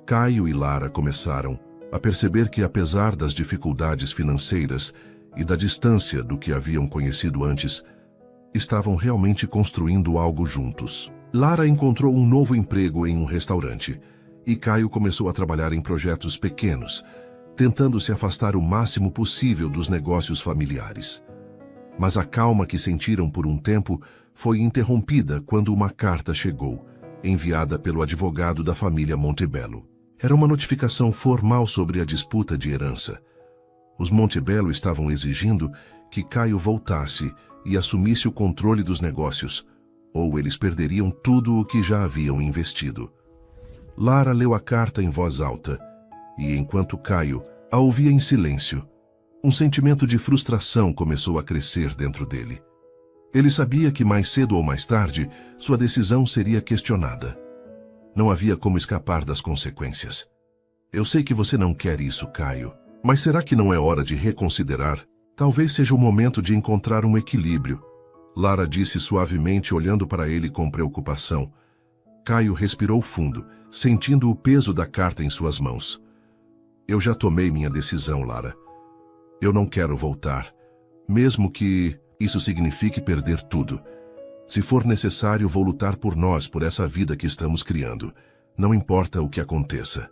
Caio e Lara começaram a perceber que, apesar das dificuldades financeiras e da distância do que haviam conhecido antes, estavam realmente construindo algo juntos. Lara encontrou um novo emprego em um restaurante, e Caio começou a trabalhar em projetos pequenos, tentando se afastar o máximo possível dos negócios familiares. Mas a calma que sentiram por um tempo foi interrompida quando uma carta chegou, enviada pelo advogado da família Montebello. Era uma notificação formal sobre a disputa de herança. Os Montebello estavam exigindo que Caio voltasse e assumisse o controle dos negócios, ou eles perderiam tudo o que já haviam investido. Lara leu a carta em voz alta, e enquanto Caio a ouvia em silêncio, um sentimento de frustração começou a crescer dentro dele. Ele sabia que mais cedo ou mais tarde, sua decisão seria questionada. Não havia como escapar das consequências. Eu sei que você não quer isso, Caio, mas será que não é hora de reconsiderar? Talvez seja o momento de encontrar um equilíbrio, Lara disse suavemente, olhando para ele com preocupação. Caio respirou fundo, sentindo o peso da carta em suas mãos. Eu já tomei minha decisão, Lara. Eu não quero voltar, mesmo que isso signifique perder tudo. Se for necessário, vou lutar por nós, por essa vida que estamos criando. Não importa o que aconteça.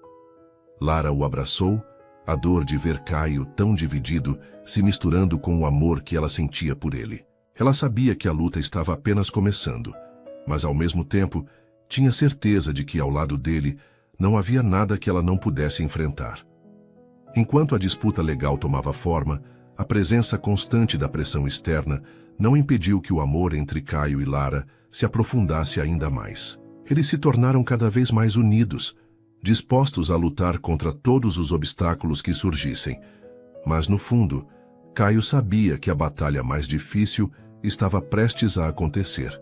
Lara o abraçou, a dor de ver Caio tão dividido se misturando com o amor que ela sentia por ele. Ela sabia que a luta estava apenas começando, mas ao mesmo tempo tinha certeza de que ao lado dele não havia nada que ela não pudesse enfrentar. Enquanto a disputa legal tomava forma, a presença constante da pressão externa não impediu que o amor entre Caio e Lara se aprofundasse ainda mais. Eles se tornaram cada vez mais unidos, dispostos a lutar contra todos os obstáculos que surgissem. Mas, no fundo, Caio sabia que a batalha mais difícil estava prestes a acontecer,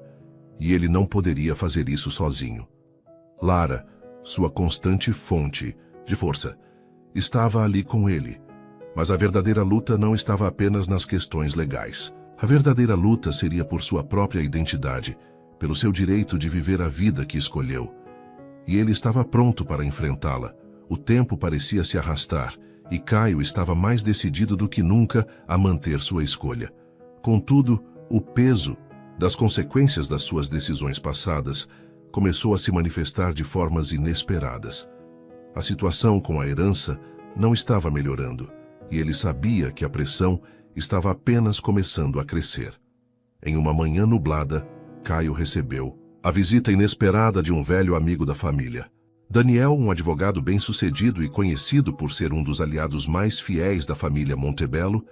e ele não poderia fazer isso sozinho. Lara, sua constante fonte de força, estava ali com ele, mas a verdadeira luta não estava apenas nas questões legais. A verdadeira luta seria por sua própria identidade, pelo seu direito de viver a vida que escolheu. E ele estava pronto para enfrentá-la. O tempo parecia se arrastar, e Caio estava mais decidido do que nunca a manter sua escolha. Contudo, o peso das consequências das suas decisões passadas começou a se manifestar de formas inesperadas. A situação com a herança não estava melhorando, e ele sabia que a pressão estava apenas começando a crescer. Em uma manhã nublada, Caio recebeu a visita inesperada de um velho amigo da família. Daniel, um advogado bem-sucedido e conhecido por ser um dos aliados mais fiéis da família Montebello,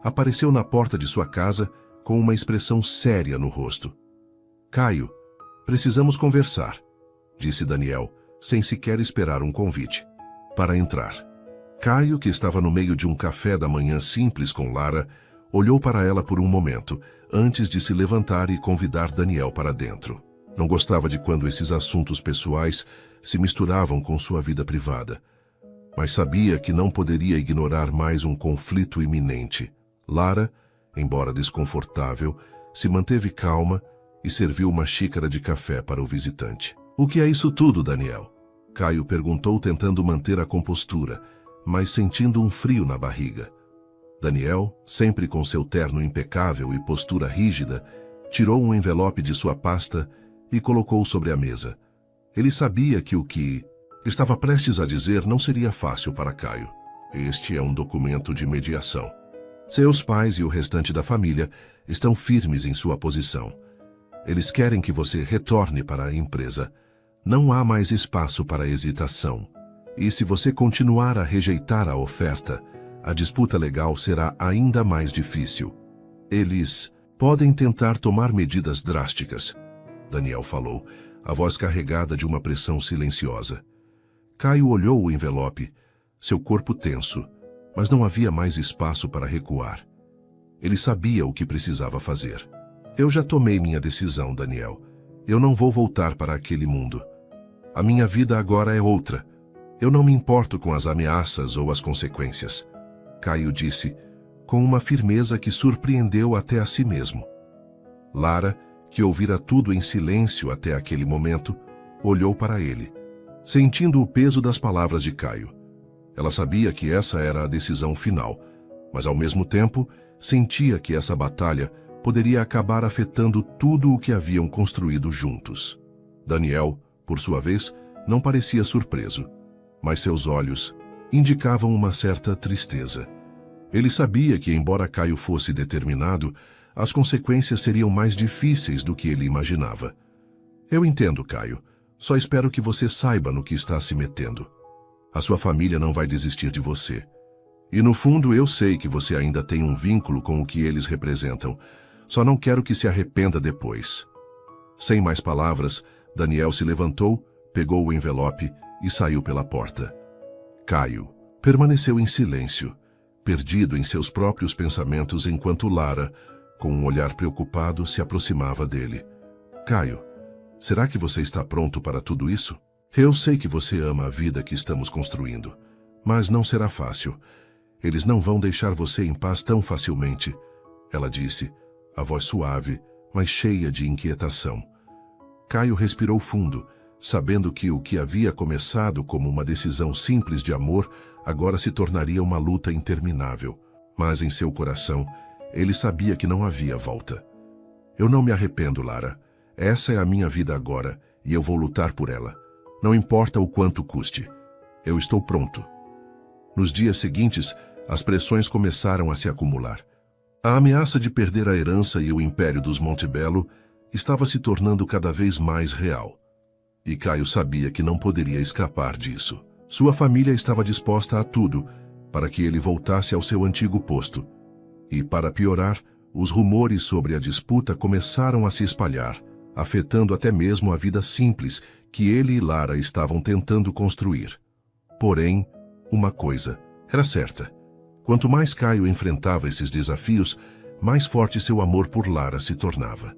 apareceu na porta de sua casa com uma expressão séria no rosto. Caio, precisamos conversar. disse Daniel, sem sequer esperar um convite, para entrar. Caio, que estava no meio de um café da manhã simples com Lara, olhou para ela por um momento, antes de se levantar e convidar Daniel para dentro. Não gostava de quando esses assuntos pessoais se misturavam com sua vida privada, mas sabia que não poderia ignorar mais um conflito iminente. Lara, embora desconfortável, se manteve calma e serviu uma xícara de café para o visitante. "O que é isso tudo, Daniel?" Caio perguntou, tentando manter a compostura, mas sentindo um frio na barriga. Daniel, sempre com seu terno impecável e postura rígida, tirou um envelope de sua pasta e colocou sobre a mesa. Ele sabia que o que estava prestes a dizer não seria fácil para Caio. Este é um documento de mediação. Seus pais e o restante da família estão firmes em sua posição. Eles querem que você retorne para a empresa. Não há mais espaço para hesitação. E se você continuar a rejeitar a oferta, a disputa legal será ainda mais difícil. Eles podem tentar tomar medidas drásticas, Daniel falou, a voz carregada de uma pressão silenciosa. Caio olhou o envelope, seu corpo tenso, mas não havia mais espaço para recuar. Ele sabia o que precisava fazer. "Eu já tomei minha decisão, Daniel. Eu não vou voltar para aquele mundo. A minha vida agora é outra. Eu não me importo com as ameaças ou as consequências." Caio disse, com uma firmeza que surpreendeu até a si mesmo. Lara, que ouvira tudo em silêncio até aquele momento, olhou para ele, sentindo o peso das palavras de Caio. Ela sabia que essa era a decisão final, mas ao mesmo tempo sentia que essa batalha poderia acabar afetando tudo o que haviam construído juntos. Daniel, por sua vez, não parecia surpreso, mas seus olhos indicavam uma certa tristeza. Ele sabia que, embora Caio fosse determinado, as consequências seriam mais difíceis do que ele imaginava. "Eu entendo, Caio. Só espero que você saiba no que está se metendo. A sua família não vai desistir de você. E no fundo eu sei que você ainda tem um vínculo com o que eles representam. Só não quero que se arrependa depois." Sem mais palavras, Daniel se levantou, pegou o envelope e saiu pela porta. Caio permaneceu em silêncio, perdido em seus próprios pensamentos, enquanto Lara, com um olhar preocupado, se aproximava dele. "Caio, será que você está pronto para tudo isso? Eu sei que você ama a vida que estamos construindo, mas não será fácil. Eles não vão deixar você em paz tão facilmente," ela disse, a voz suave, mas cheia de inquietação. Caio respirou fundo, sabendo que o que havia começado como uma decisão simples de amor agora se tornaria uma luta interminável. Mas em seu coração, ele sabia que não havia volta. "Eu não me arrependo, Lara. Essa é a minha vida agora e eu vou lutar por ela. Não importa o quanto custe. Eu estou pronto." Nos dias seguintes, as pressões começaram a se acumular. A ameaça de perder a herança e o império dos Montebello estava se tornando cada vez mais real. E Caio sabia que não poderia escapar disso. Sua família estava disposta a tudo para que ele voltasse ao seu antigo posto. E, para piorar, os rumores sobre a disputa começaram a se espalhar, afetando até mesmo a vida simples que ele e Lara estavam tentando construir. Porém, uma coisa era certa. Quanto mais Caio enfrentava esses desafios, mais forte seu amor por Lara se tornava.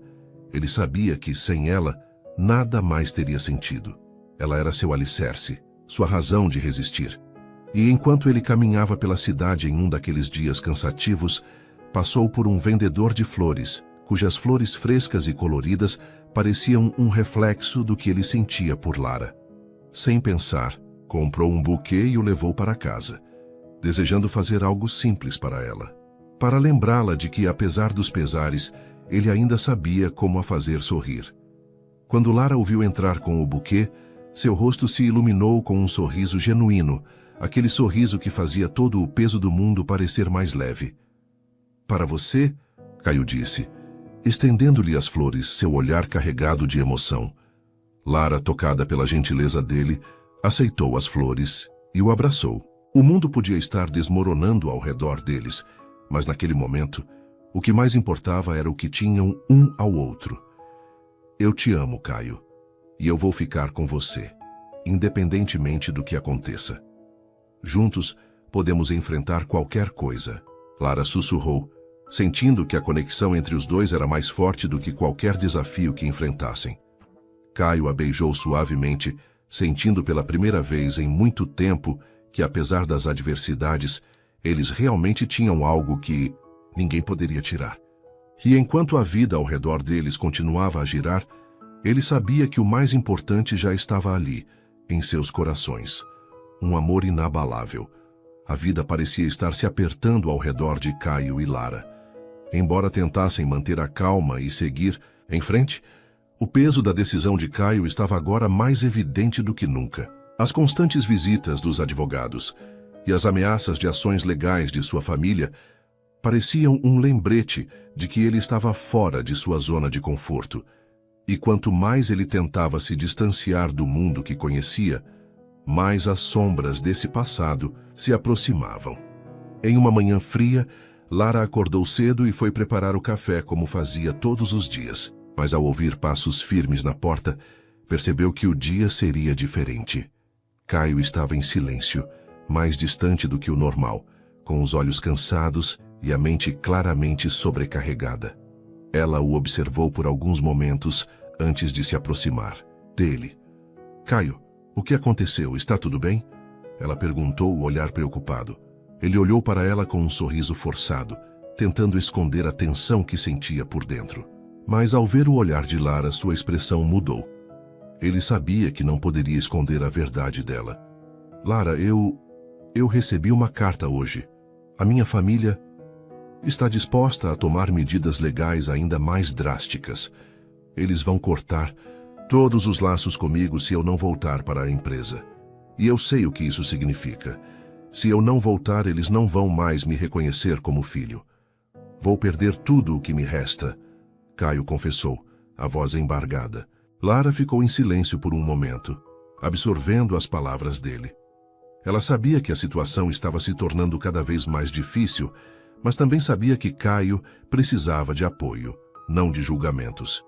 Ele sabia que, sem ela, nada mais teria sentido. Ela era seu alicerce, sua razão de resistir. E enquanto ele caminhava pela cidade em um daqueles dias cansativos, passou por um vendedor de flores, cujas flores frescas e coloridas pareciam um reflexo do que ele sentia por Lara. Sem pensar, comprou um buquê e o levou para casa, desejando fazer algo simples para ela, para lembrá-la de que, apesar dos pesares, ele ainda sabia como a fazer sorrir. Quando Lara o viu entrar com o buquê, seu rosto se iluminou com um sorriso genuíno, aquele sorriso que fazia todo o peso do mundo parecer mais leve. "Para você," Caio disse, estendendo-lhe as flores, seu olhar carregado de emoção. Lara, tocada pela gentileza dele, aceitou as flores e o abraçou. O mundo podia estar desmoronando ao redor deles, mas naquele momento, o que mais importava era o que tinham um ao outro. "Eu te amo, Caio. e eu vou ficar com você, independentemente do que aconteça. Juntos, podemos enfrentar qualquer coisa. Lara sussurrou, sentindo que a conexão entre os dois era mais forte do que qualquer desafio que enfrentassem. Caio a beijou suavemente, sentindo pela primeira vez em muito tempo que, apesar das adversidades, eles realmente tinham algo que ninguém poderia tirar. E enquanto a vida ao redor deles continuava a girar, ele sabia que o mais importante já estava ali, em seus corações. Um amor inabalável. A vida parecia estar se apertando ao redor de Caio e Lara. Embora tentassem manter a calma e seguir em frente, o peso da decisão de Caio estava agora mais evidente do que nunca. As constantes visitas dos advogados e as ameaças de ações legais de sua família pareciam um lembrete de que ele estava fora de sua zona de conforto. E quanto mais ele tentava se distanciar do mundo que conhecia, mais as sombras desse passado se aproximavam. Em uma manhã fria, Lara acordou cedo e foi preparar o café como fazia todos os dias. Mas ao ouvir passos firmes na porta, percebeu que o dia seria diferente. Caio estava em silêncio, mais distante do que o normal, com os olhos cansados e a mente claramente sobrecarregada. Ela o observou por alguns momentos antes de se aproximar dele. Caio, o que aconteceu? Está tudo bem? Ela perguntou, o olhar preocupado. Ele olhou para ela com um sorriso forçado, tentando esconder a tensão que sentia por dentro. Mas ao ver o olhar de Lara, sua expressão mudou. Ele sabia que não poderia esconder a verdade dela. Lara, eu recebi uma carta hoje. A minha família está disposta a tomar medidas legais ainda mais drásticas. Eles vão cortar todos os laços comigo se eu não voltar para a empresa. E eu sei o que isso significa. Se eu não voltar, eles não vão mais me reconhecer como filho. Vou perder tudo o que me resta. Caio confessou, a voz embargada. Lara ficou em silêncio por um momento, absorvendo as palavras dele. Ela sabia que a situação estava se tornando cada vez mais difícil, mas também sabia que Caio precisava de apoio, não de julgamentos.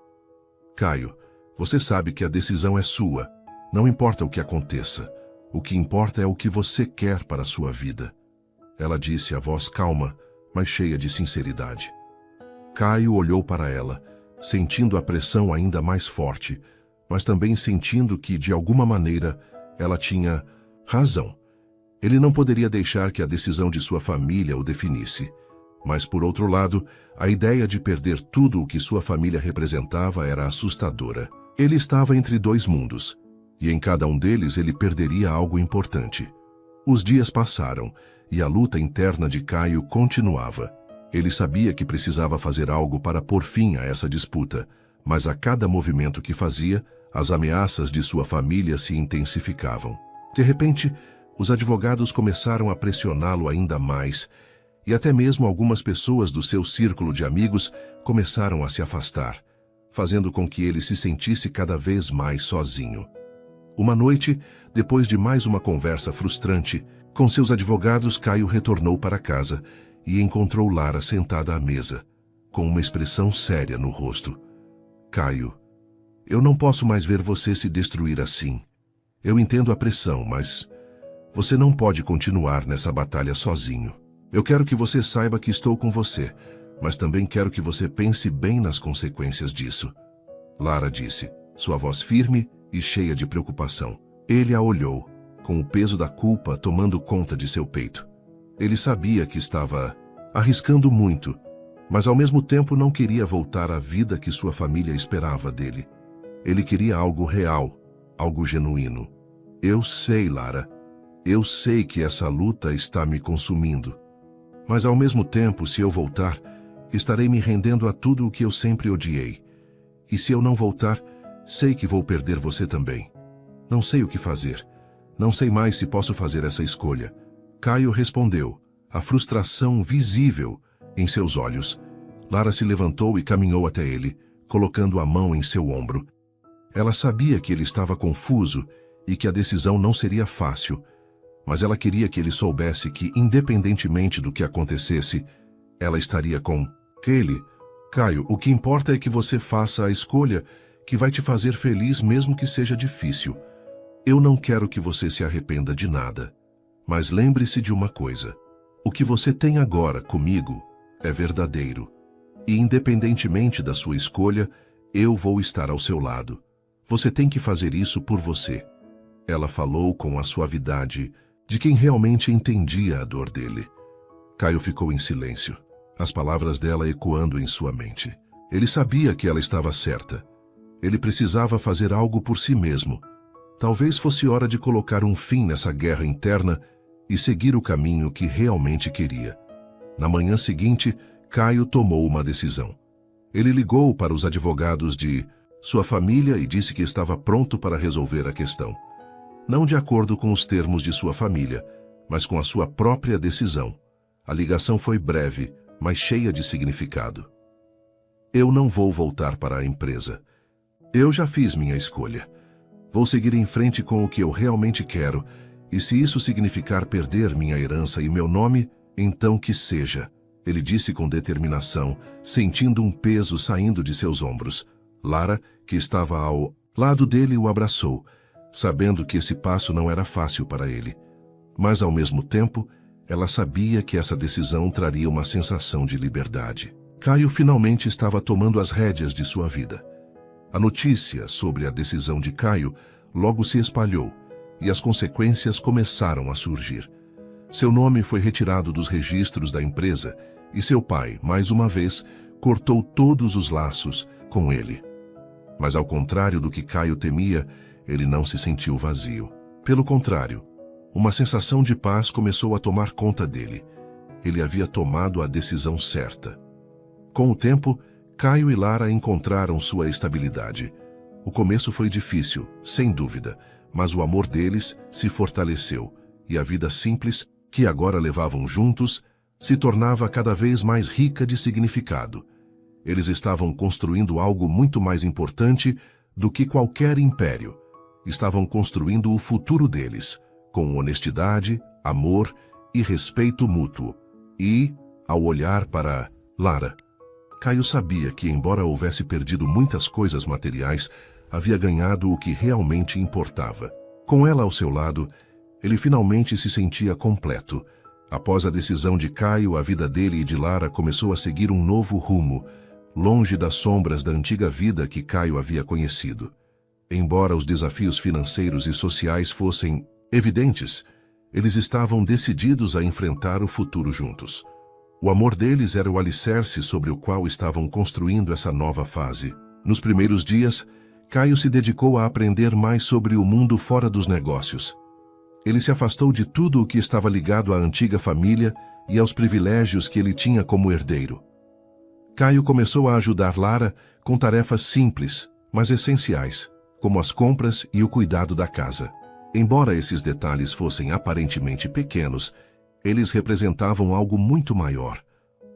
Caio, você sabe que a decisão é sua. Não importa o que aconteça. O que importa é o que você quer para a sua vida. Ela disse, a voz calma, mas cheia de sinceridade. Caio olhou para ela, sentindo a pressão ainda mais forte, mas também sentindo que, de alguma maneira, ela tinha razão. Ele não poderia deixar que a decisão de sua família o definisse. Mas, por outro lado, a ideia de perder tudo o que sua família representava era assustadora. Ele estava entre dois mundos, e em cada um deles ele perderia algo importante. Os dias passaram, e a luta interna de Caio continuava. Ele sabia que precisava fazer algo para pôr fim a essa disputa, mas a cada movimento que fazia, as ameaças de sua família se intensificavam. De repente, os advogados começaram a pressioná-lo ainda mais, e até mesmo algumas pessoas do seu círculo de amigos começaram a se afastar, fazendo com que ele se sentisse cada vez mais sozinho. Uma noite, depois de mais uma conversa frustrante, com seus advogados, Caio retornou para casa e encontrou Lara sentada à mesa, com uma expressão séria no rosto. Caio, eu não posso mais ver você se destruir assim. Eu entendo a pressão, mas você não pode continuar nessa batalha sozinho. Eu quero que você saiba que estou com você, mas também quero que você pense bem nas consequências disso. Lara disse, sua voz firme e cheia de preocupação. Ele a olhou, com o peso da culpa tomando conta de seu peito. Ele sabia que estava arriscando muito, mas ao mesmo tempo não queria voltar à vida que sua família esperava dele. Ele queria algo real, algo genuíno. Eu sei, Lara, eu sei que essa luta está me consumindo. Mas ao mesmo tempo, se eu voltar, estarei me rendendo a tudo o que eu sempre odiei. E se eu não voltar, sei que vou perder você também. Não sei o que fazer. Não sei mais se posso fazer essa escolha. Caio respondeu, a frustração visível em seus olhos. Lara se levantou e caminhou até ele, colocando a mão em seu ombro. Ela sabia que ele estava confuso e que a decisão não seria fácil, mas ela queria que ele soubesse que, independentemente do que acontecesse, ela estaria com ele. Caio, o que importa é que você faça a escolha que vai te fazer feliz mesmo que seja difícil. Eu não quero que você se arrependa de nada. Mas lembre-se de uma coisa. O que você tem agora comigo é verdadeiro. E independentemente da sua escolha, eu vou estar ao seu lado. Você tem que fazer isso por você. Ela falou com a suavidade de quem realmente entendia a dor dele. Caio ficou em silêncio, as palavras dela ecoando em sua mente. Ele sabia que ela estava certa. Ele precisava fazer algo por si mesmo. Talvez fosse hora de colocar um fim nessa guerra interna e seguir o caminho que realmente queria. Na manhã seguinte, Caio tomou uma decisão. Ele ligou para os advogados de sua família e disse que estava pronto para resolver a questão. Não de acordo com os termos de sua família, mas com a sua própria decisão. A ligação foi breve, mas cheia de significado. Eu não vou voltar para a empresa. Eu já fiz minha escolha. Vou seguir em frente com o que eu realmente quero, e se isso significar perder minha herança e meu nome, então que seja. Ele disse com determinação, sentindo um peso saindo de seus ombros. Lara, que estava ao lado dele, o abraçou, sabendo que esse passo não era fácil para ele. Mas, ao mesmo tempo, ela sabia que essa decisão traria uma sensação de liberdade. Caio finalmente estava tomando as rédeas de sua vida. A notícia sobre a decisão de Caio logo se espalhou, e as consequências começaram a surgir. Seu nome foi retirado dos registros da empresa, e seu pai, mais uma vez, cortou todos os laços com ele. Mas, ao contrário do que Caio temia, ele não se sentiu vazio. Pelo contrário, uma sensação de paz começou a tomar conta dele. Ele havia tomado a decisão certa. Com o tempo, Caio e Lara encontraram sua estabilidade. O começo foi difícil, sem dúvida, mas o amor deles se fortaleceu, e a vida simples, que agora levavam juntos, se tornava cada vez mais rica de significado. Eles estavam construindo algo muito mais importante do que qualquer império. Estavam construindo o futuro deles, com honestidade, amor e respeito mútuo. E, ao olhar para Lara, Caio sabia que, embora houvesse perdido muitas coisas materiais, havia ganhado o que realmente importava. Com ela ao seu lado, ele finalmente se sentia completo. Após a decisão de Caio, a vida dele e de Lara começou a seguir um novo rumo, longe das sombras da antiga vida que Caio havia conhecido. Embora os desafios financeiros e sociais fossem evidentes, eles estavam decididos a enfrentar o futuro juntos. O amor deles era o alicerce sobre o qual estavam construindo essa nova fase. Nos primeiros dias, Caio se dedicou a aprender mais sobre o mundo fora dos negócios. Ele se afastou de tudo o que estava ligado à antiga família e aos privilégios que ele tinha como herdeiro. Caio começou a ajudar Lara com tarefas simples, mas essenciais, como as compras e o cuidado da casa. Embora esses detalhes fossem aparentemente pequenos, eles representavam algo muito maior,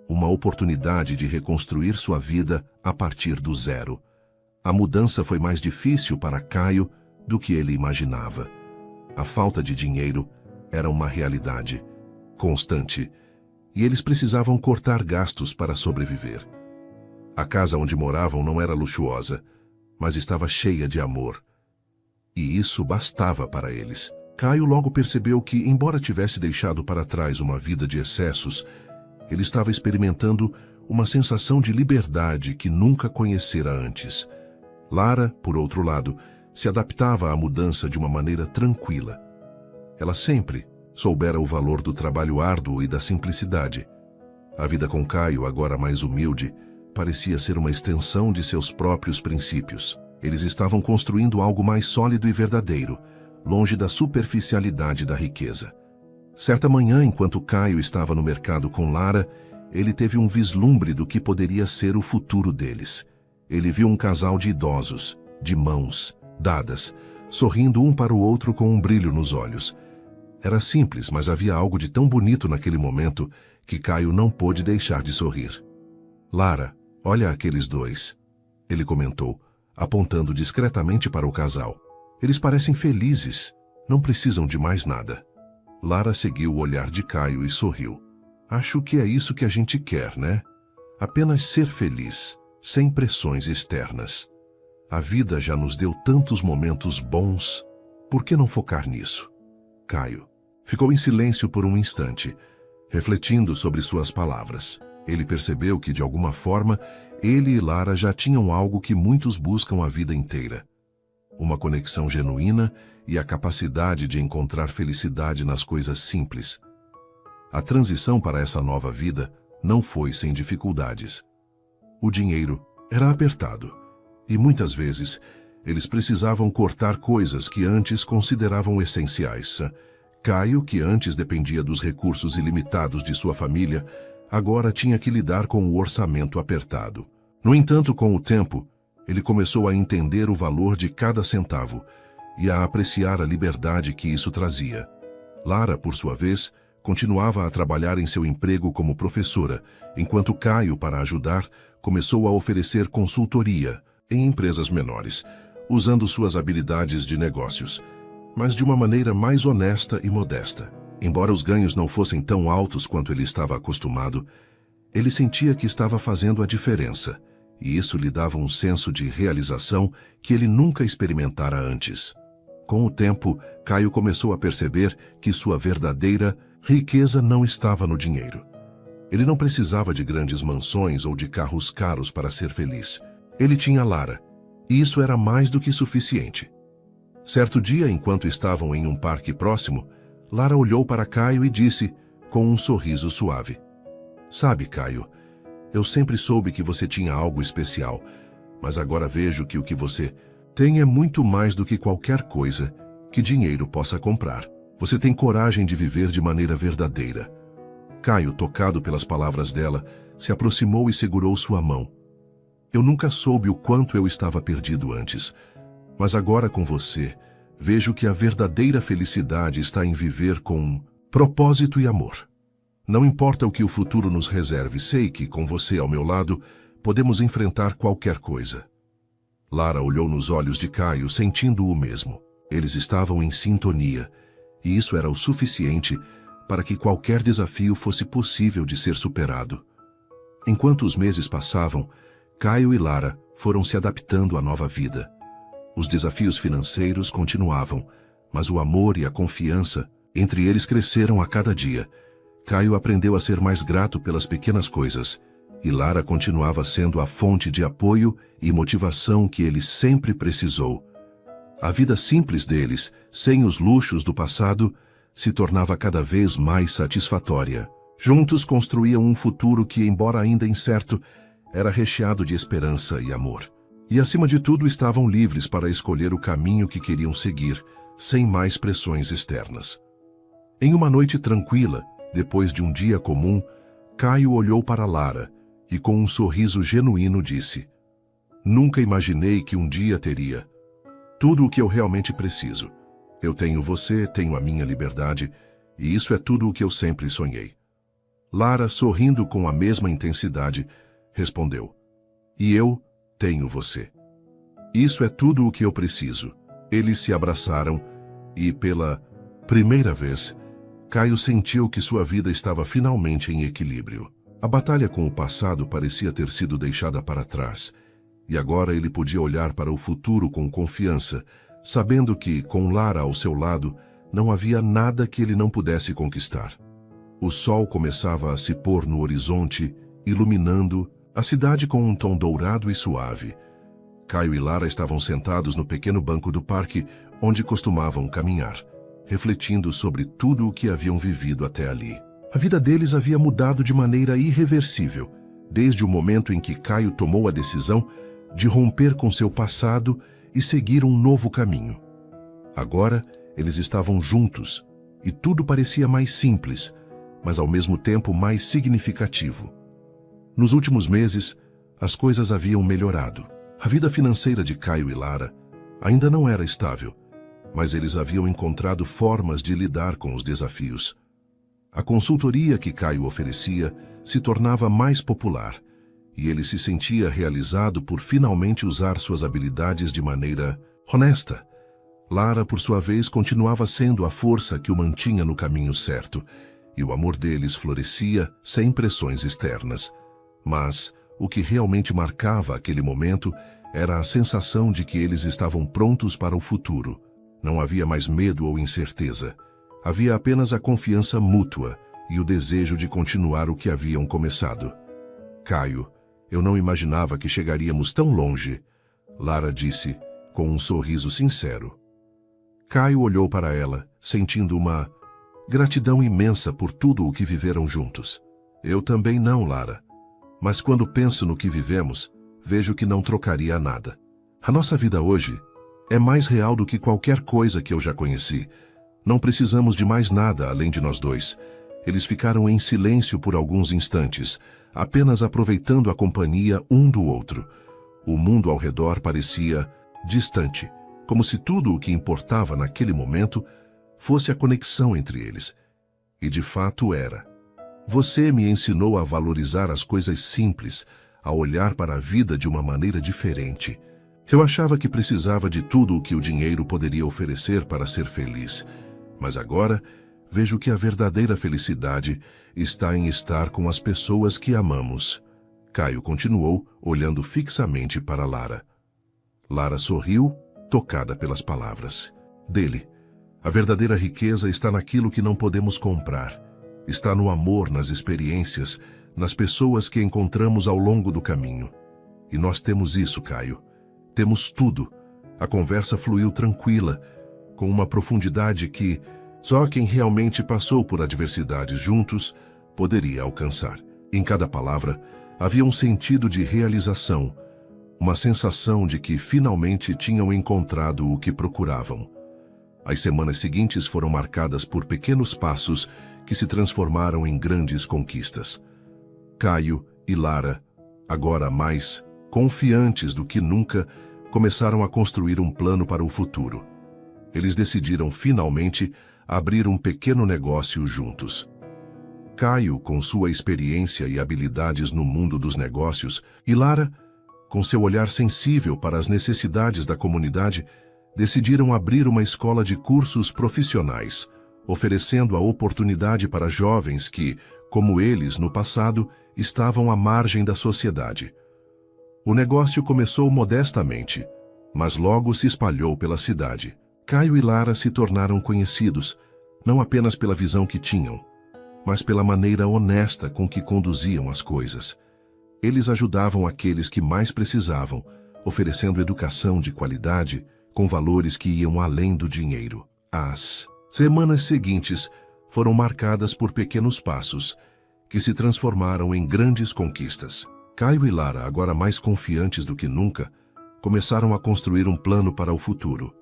uma oportunidade de reconstruir sua vida a partir do zero. A mudança foi mais difícil para Caio do que ele imaginava. A falta de dinheiro era uma realidade constante, e eles precisavam cortar gastos para sobreviver. A casa onde moravam não era luxuosa, mas estava cheia de amor. E isso bastava para eles. Caio logo percebeu que, embora tivesse deixado para trás uma vida de excessos, ele estava experimentando uma sensação de liberdade que nunca conhecera antes. Lara, por outro lado, se adaptava à mudança de uma maneira tranquila. Ela sempre soubera o valor do trabalho árduo e da simplicidade. A vida com Caio, agora mais humilde, parecia ser uma extensão de seus próprios princípios. Eles estavam construindo algo mais sólido e verdadeiro, longe da superficialidade da riqueza. Certa manhã, enquanto Caio estava no mercado com Lara, ele teve um vislumbre do que poderia ser o futuro deles. Ele viu um casal de idosos, de mãos dadas, sorrindo um para o outro com um brilho nos olhos. Era simples, mas havia algo de tão bonito naquele momento que Caio não pôde deixar de sorrir. Lara, olha aqueles dois, ele comentou, apontando discretamente para o casal. Eles parecem felizes, não precisam de mais nada. Lara seguiu o olhar de Caio e sorriu. Acho que é isso que a gente quer, né? Apenas ser feliz, sem pressões externas. A vida já nos deu tantos momentos bons. Por que não focar nisso? Caio ficou em silêncio por um instante, refletindo sobre suas palavras. Ele percebeu que, de alguma forma, ele e Lara já tinham algo que muitos buscam a vida inteira. Uma conexão genuína e a capacidade de encontrar felicidade nas coisas simples. A transição para essa nova vida não foi sem dificuldades. O dinheiro era apertado e, muitas vezes, eles precisavam cortar coisas que antes consideravam essenciais. Caio, que antes dependia dos recursos ilimitados de sua família, agora tinha que lidar com o orçamento apertado. No entanto, com o tempo, ele começou a entender o valor de cada centavo e a apreciar a liberdade que isso trazia. Lara, por sua vez, continuava a trabalhar em seu emprego como professora, enquanto Caio, para ajudar, começou a oferecer consultoria em empresas menores, usando suas habilidades de negócios, mas de uma maneira mais honesta e modesta. Embora os ganhos não fossem tão altos quanto ele estava acostumado, ele sentia que estava fazendo a diferença, e isso lhe dava um senso de realização que ele nunca experimentara antes. Com o tempo, Caio começou a perceber que sua verdadeira riqueza não estava no dinheiro. Ele não precisava de grandes mansões ou de carros caros para ser feliz. Ele tinha Lara, e isso era mais do que suficiente. Certo dia, enquanto estavam em um parque próximo, Lara olhou para Caio e disse, com um sorriso suave: "Sabe, Caio, eu sempre soube que você tinha algo especial, mas agora vejo que o que você tem é muito mais do que qualquer coisa que dinheiro possa comprar. Você tem coragem de viver de maneira verdadeira." Caio, tocado pelas palavras dela, se aproximou e segurou sua mão. "Eu nunca soube o quanto eu estava perdido antes, mas agora com você, vejo que a verdadeira felicidade está em viver com propósito e amor. Não importa o que o futuro nos reserve, sei que, com você ao meu lado, podemos enfrentar qualquer coisa." Lara olhou nos olhos de Caio, sentindo o mesmo. Eles estavam em sintonia, e isso era o suficiente para que qualquer desafio fosse possível de ser superado. Enquanto os meses passavam, Caio e Lara foram se adaptando à nova vida. Os desafios financeiros continuavam, mas o amor e a confiança entre eles cresceram a cada dia. Caio aprendeu a ser mais grato pelas pequenas coisas, e Lara continuava sendo a fonte de apoio e motivação que ele sempre precisou. A vida simples deles, sem os luxos do passado, se tornava cada vez mais satisfatória. Juntos construíam um futuro que, embora ainda incerto, era recheado de esperança e amor. E, acima de tudo, estavam livres para escolher o caminho que queriam seguir, sem mais pressões externas. Em uma noite tranquila, depois de um dia comum, Caio olhou para Lara e, com um sorriso genuíno, disse: "Nunca imaginei que um dia teria tudo o que eu realmente preciso. Eu tenho você, tenho a minha liberdade, e isso é tudo o que eu sempre sonhei." Lara, sorrindo com a mesma intensidade, respondeu: "E eu tenho você. Isso é tudo o que eu preciso." Eles se abraçaram e, pela primeira vez, Caio sentiu que sua vida estava finalmente em equilíbrio. A batalha com o passado parecia ter sido deixada para trás, e agora ele podia olhar para o futuro com confiança, sabendo que, com Lara ao seu lado, não havia nada que ele não pudesse conquistar. O sol começava a se pôr no horizonte, iluminando a cidade com um tom dourado e suave. Caio e Lara estavam sentados no pequeno banco do parque, onde costumavam caminhar, refletindo sobre tudo o que haviam vivido até ali. A vida deles havia mudado de maneira irreversível, desde o momento em que Caio tomou a decisão de romper com seu passado e seguir um novo caminho. Agora, eles estavam juntos, e tudo parecia mais simples, mas ao mesmo tempo mais significativo. Nos últimos meses, as coisas haviam melhorado. A vida financeira de Caio e Lara ainda não era estável, mas eles haviam encontrado formas de lidar com os desafios. A consultoria que Caio oferecia se tornava mais popular, e ele se sentia realizado por finalmente usar suas habilidades de maneira honesta. Lara, por sua vez, continuava sendo a força que o mantinha no caminho certo, e o amor deles florescia sem pressões externas. Mas o que realmente marcava aquele momento era a sensação de que eles estavam prontos para o futuro. Não havia mais medo ou incerteza. Havia apenas a confiança mútua e o desejo de continuar o que haviam começado. Caio, eu não imaginava que chegaríamos tão longe, Lara disse, com um sorriso sincero. Caio olhou para ela, sentindo uma gratidão imensa por tudo o que viveram juntos. Eu também não, Lara. Mas quando penso no que vivemos, vejo que não trocaria nada. A nossa vida hoje é mais real do que qualquer coisa que eu já conheci. Não precisamos de mais nada além de nós dois. Eles ficaram em silêncio por alguns instantes, apenas aproveitando a companhia um do outro. O mundo ao redor parecia distante, como se tudo o que importava naquele momento fosse a conexão entre eles. E de fato era. Você me ensinou a valorizar as coisas simples, a olhar para a vida de uma maneira diferente. Eu achava que precisava de tudo o que o dinheiro poderia oferecer para ser feliz. Mas agora vejo que a verdadeira felicidade está em estar com as pessoas que amamos. Caio continuou, olhando fixamente para Lara. Lara sorriu, tocada pelas palavras dele. A verdadeira riqueza está naquilo que não podemos comprar. Está no amor, nas experiências, nas pessoas que encontramos ao longo do caminho. E nós temos isso, Caio. Temos tudo. A conversa fluiu tranquila, com uma profundidade que só quem realmente passou por adversidades juntos poderia alcançar. Em cada palavra havia um sentido de realização, uma sensação de que finalmente tinham encontrado o que procuravam. As semanas seguintes foram marcadas por pequenos passos que se transformaram em grandes conquistas. Caio e Lara, agora mais confiantes do que nunca, começaram a construir um plano para o futuro. Eles decidiram finalmente abrir um pequeno negócio juntos. Caio, com sua experiência e habilidades no mundo dos negócios, e Lara, com seu olhar sensível para as necessidades da comunidade, decidiram abrir uma escola de cursos profissionais, oferecendo a oportunidade para jovens que, como eles no passado, estavam à margem da sociedade. O negócio começou modestamente, mas logo se espalhou pela cidade. Caio e Lara se tornaram conhecidos, não apenas pela visão que tinham, mas pela maneira honesta com que conduziam as coisas. Eles ajudavam aqueles que mais precisavam, oferecendo educação de qualidade, com valores que iam além do dinheiro. As semanas seguintes foram marcadas por pequenos passos, que se transformaram em grandes conquistas. Caio e Lara, agora mais confiantes do que nunca, começaram a construir um plano para o futuro.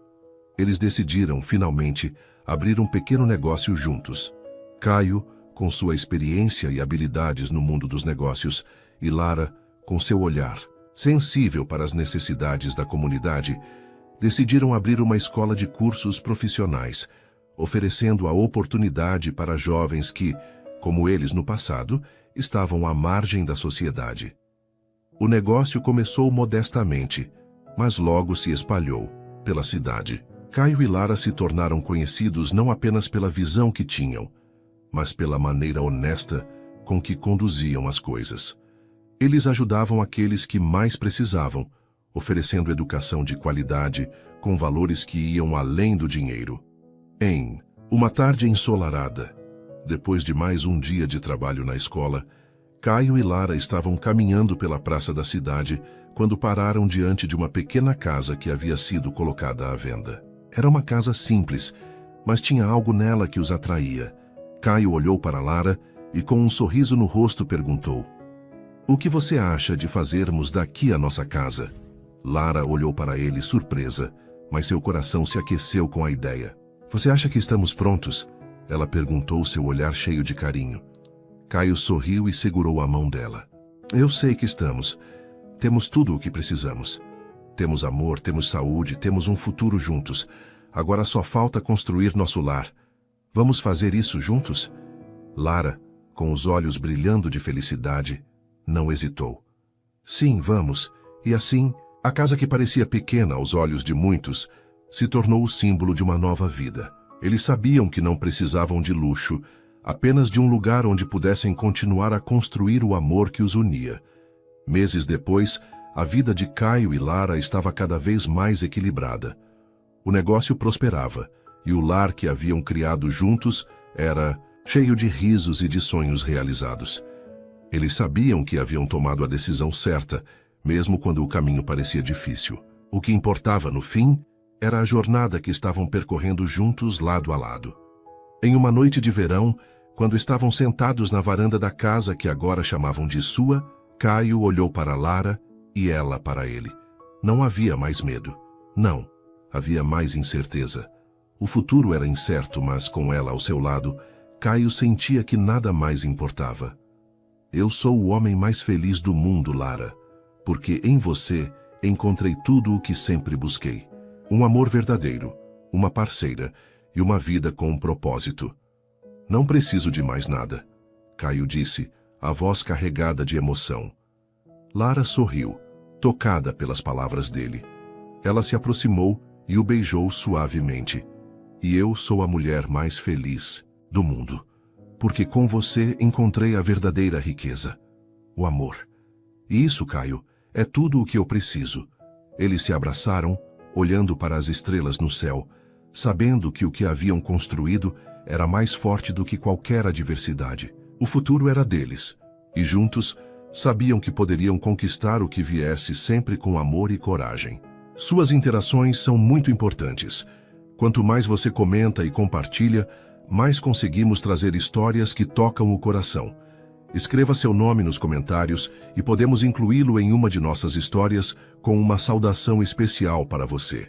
Eles decidiram, finalmente, abrir um pequeno negócio juntos. Caio, com sua experiência e habilidades no mundo dos negócios, e Lara, com seu olhar sensível para as necessidades da comunidade, decidiram abrir uma escola de cursos profissionais, oferecendo a oportunidade para jovens que, como eles no passado, estavam à margem da sociedade. O negócio começou modestamente, mas logo se espalhou pela cidade. Caio e Lara se tornaram conhecidos não apenas pela visão que tinham, mas pela maneira honesta com que conduziam as coisas. Eles ajudavam aqueles que mais precisavam, oferecendo educação de qualidade com valores que iam além do dinheiro. Em uma tarde ensolarada, depois de mais um dia de trabalho na escola, Caio e Lara estavam caminhando pela praça da cidade quando pararam diante de uma pequena casa que havia sido colocada à venda. Era uma casa simples, mas tinha algo nela que os atraía. Caio olhou para Lara e, com um sorriso no rosto, perguntou: "O que você acha de fazermos daqui a nossa casa?" Lara olhou para ele surpresa, mas seu coração se aqueceu com a ideia. "Você acha que estamos prontos?" Ela perguntou, seu olhar cheio de carinho. Caio sorriu e segurou a mão dela. "Eu sei que estamos. Temos tudo o que precisamos. Temos amor, temos saúde, temos um futuro juntos. Agora só falta construir nosso lar. Vamos fazer isso juntos?" Lara, com os olhos brilhando de felicidade, não hesitou. "Sim, vamos." E assim, a casa que parecia pequena aos olhos de muitos, se tornou o símbolo de uma nova vida. Eles sabiam que não precisavam de luxo, apenas de um lugar onde pudessem continuar a construir o amor que os unia. Meses depois, a vida de Caio e Lara estava cada vez mais equilibrada. O negócio prosperava, e o lar que haviam criado juntos era cheio de risos e de sonhos realizados. Eles sabiam que haviam tomado a decisão certa, mesmo quando o caminho parecia difícil. O que importava no fim era a jornada que estavam percorrendo juntos lado a lado. Em uma noite de verão, quando estavam sentados na varanda da casa que agora chamavam de sua, Caio olhou para Lara e ela para ele. Não havia mais medo. Não, havia mais incerteza. O futuro era incerto, mas com ela ao seu lado, Caio sentia que nada mais importava. Eu sou o homem mais feliz do mundo, Lara, porque em você encontrei tudo o que sempre busquei. Um amor verdadeiro, uma parceira e uma vida com um propósito. Não preciso de mais nada, Caio disse, a voz carregada de emoção. Lara sorriu, tocada pelas palavras dele. Ela se aproximou e o beijou suavemente. E eu sou a mulher mais feliz do mundo, porque com você encontrei a verdadeira riqueza, o amor. E isso, Caio, é tudo o que eu preciso. Eles se abraçaram, olhando para as estrelas no céu, sabendo que o que haviam construído era mais forte do que qualquer adversidade. O futuro era deles, e juntos sabiam que poderiam conquistar o que viesse sempre com amor e coragem. Suas interações são muito importantes. Quanto mais você comenta e compartilha, mais conseguimos trazer histórias que tocam o coração. Escreva seu nome nos comentários e podemos incluí-lo em uma de nossas histórias com uma saudação especial para você.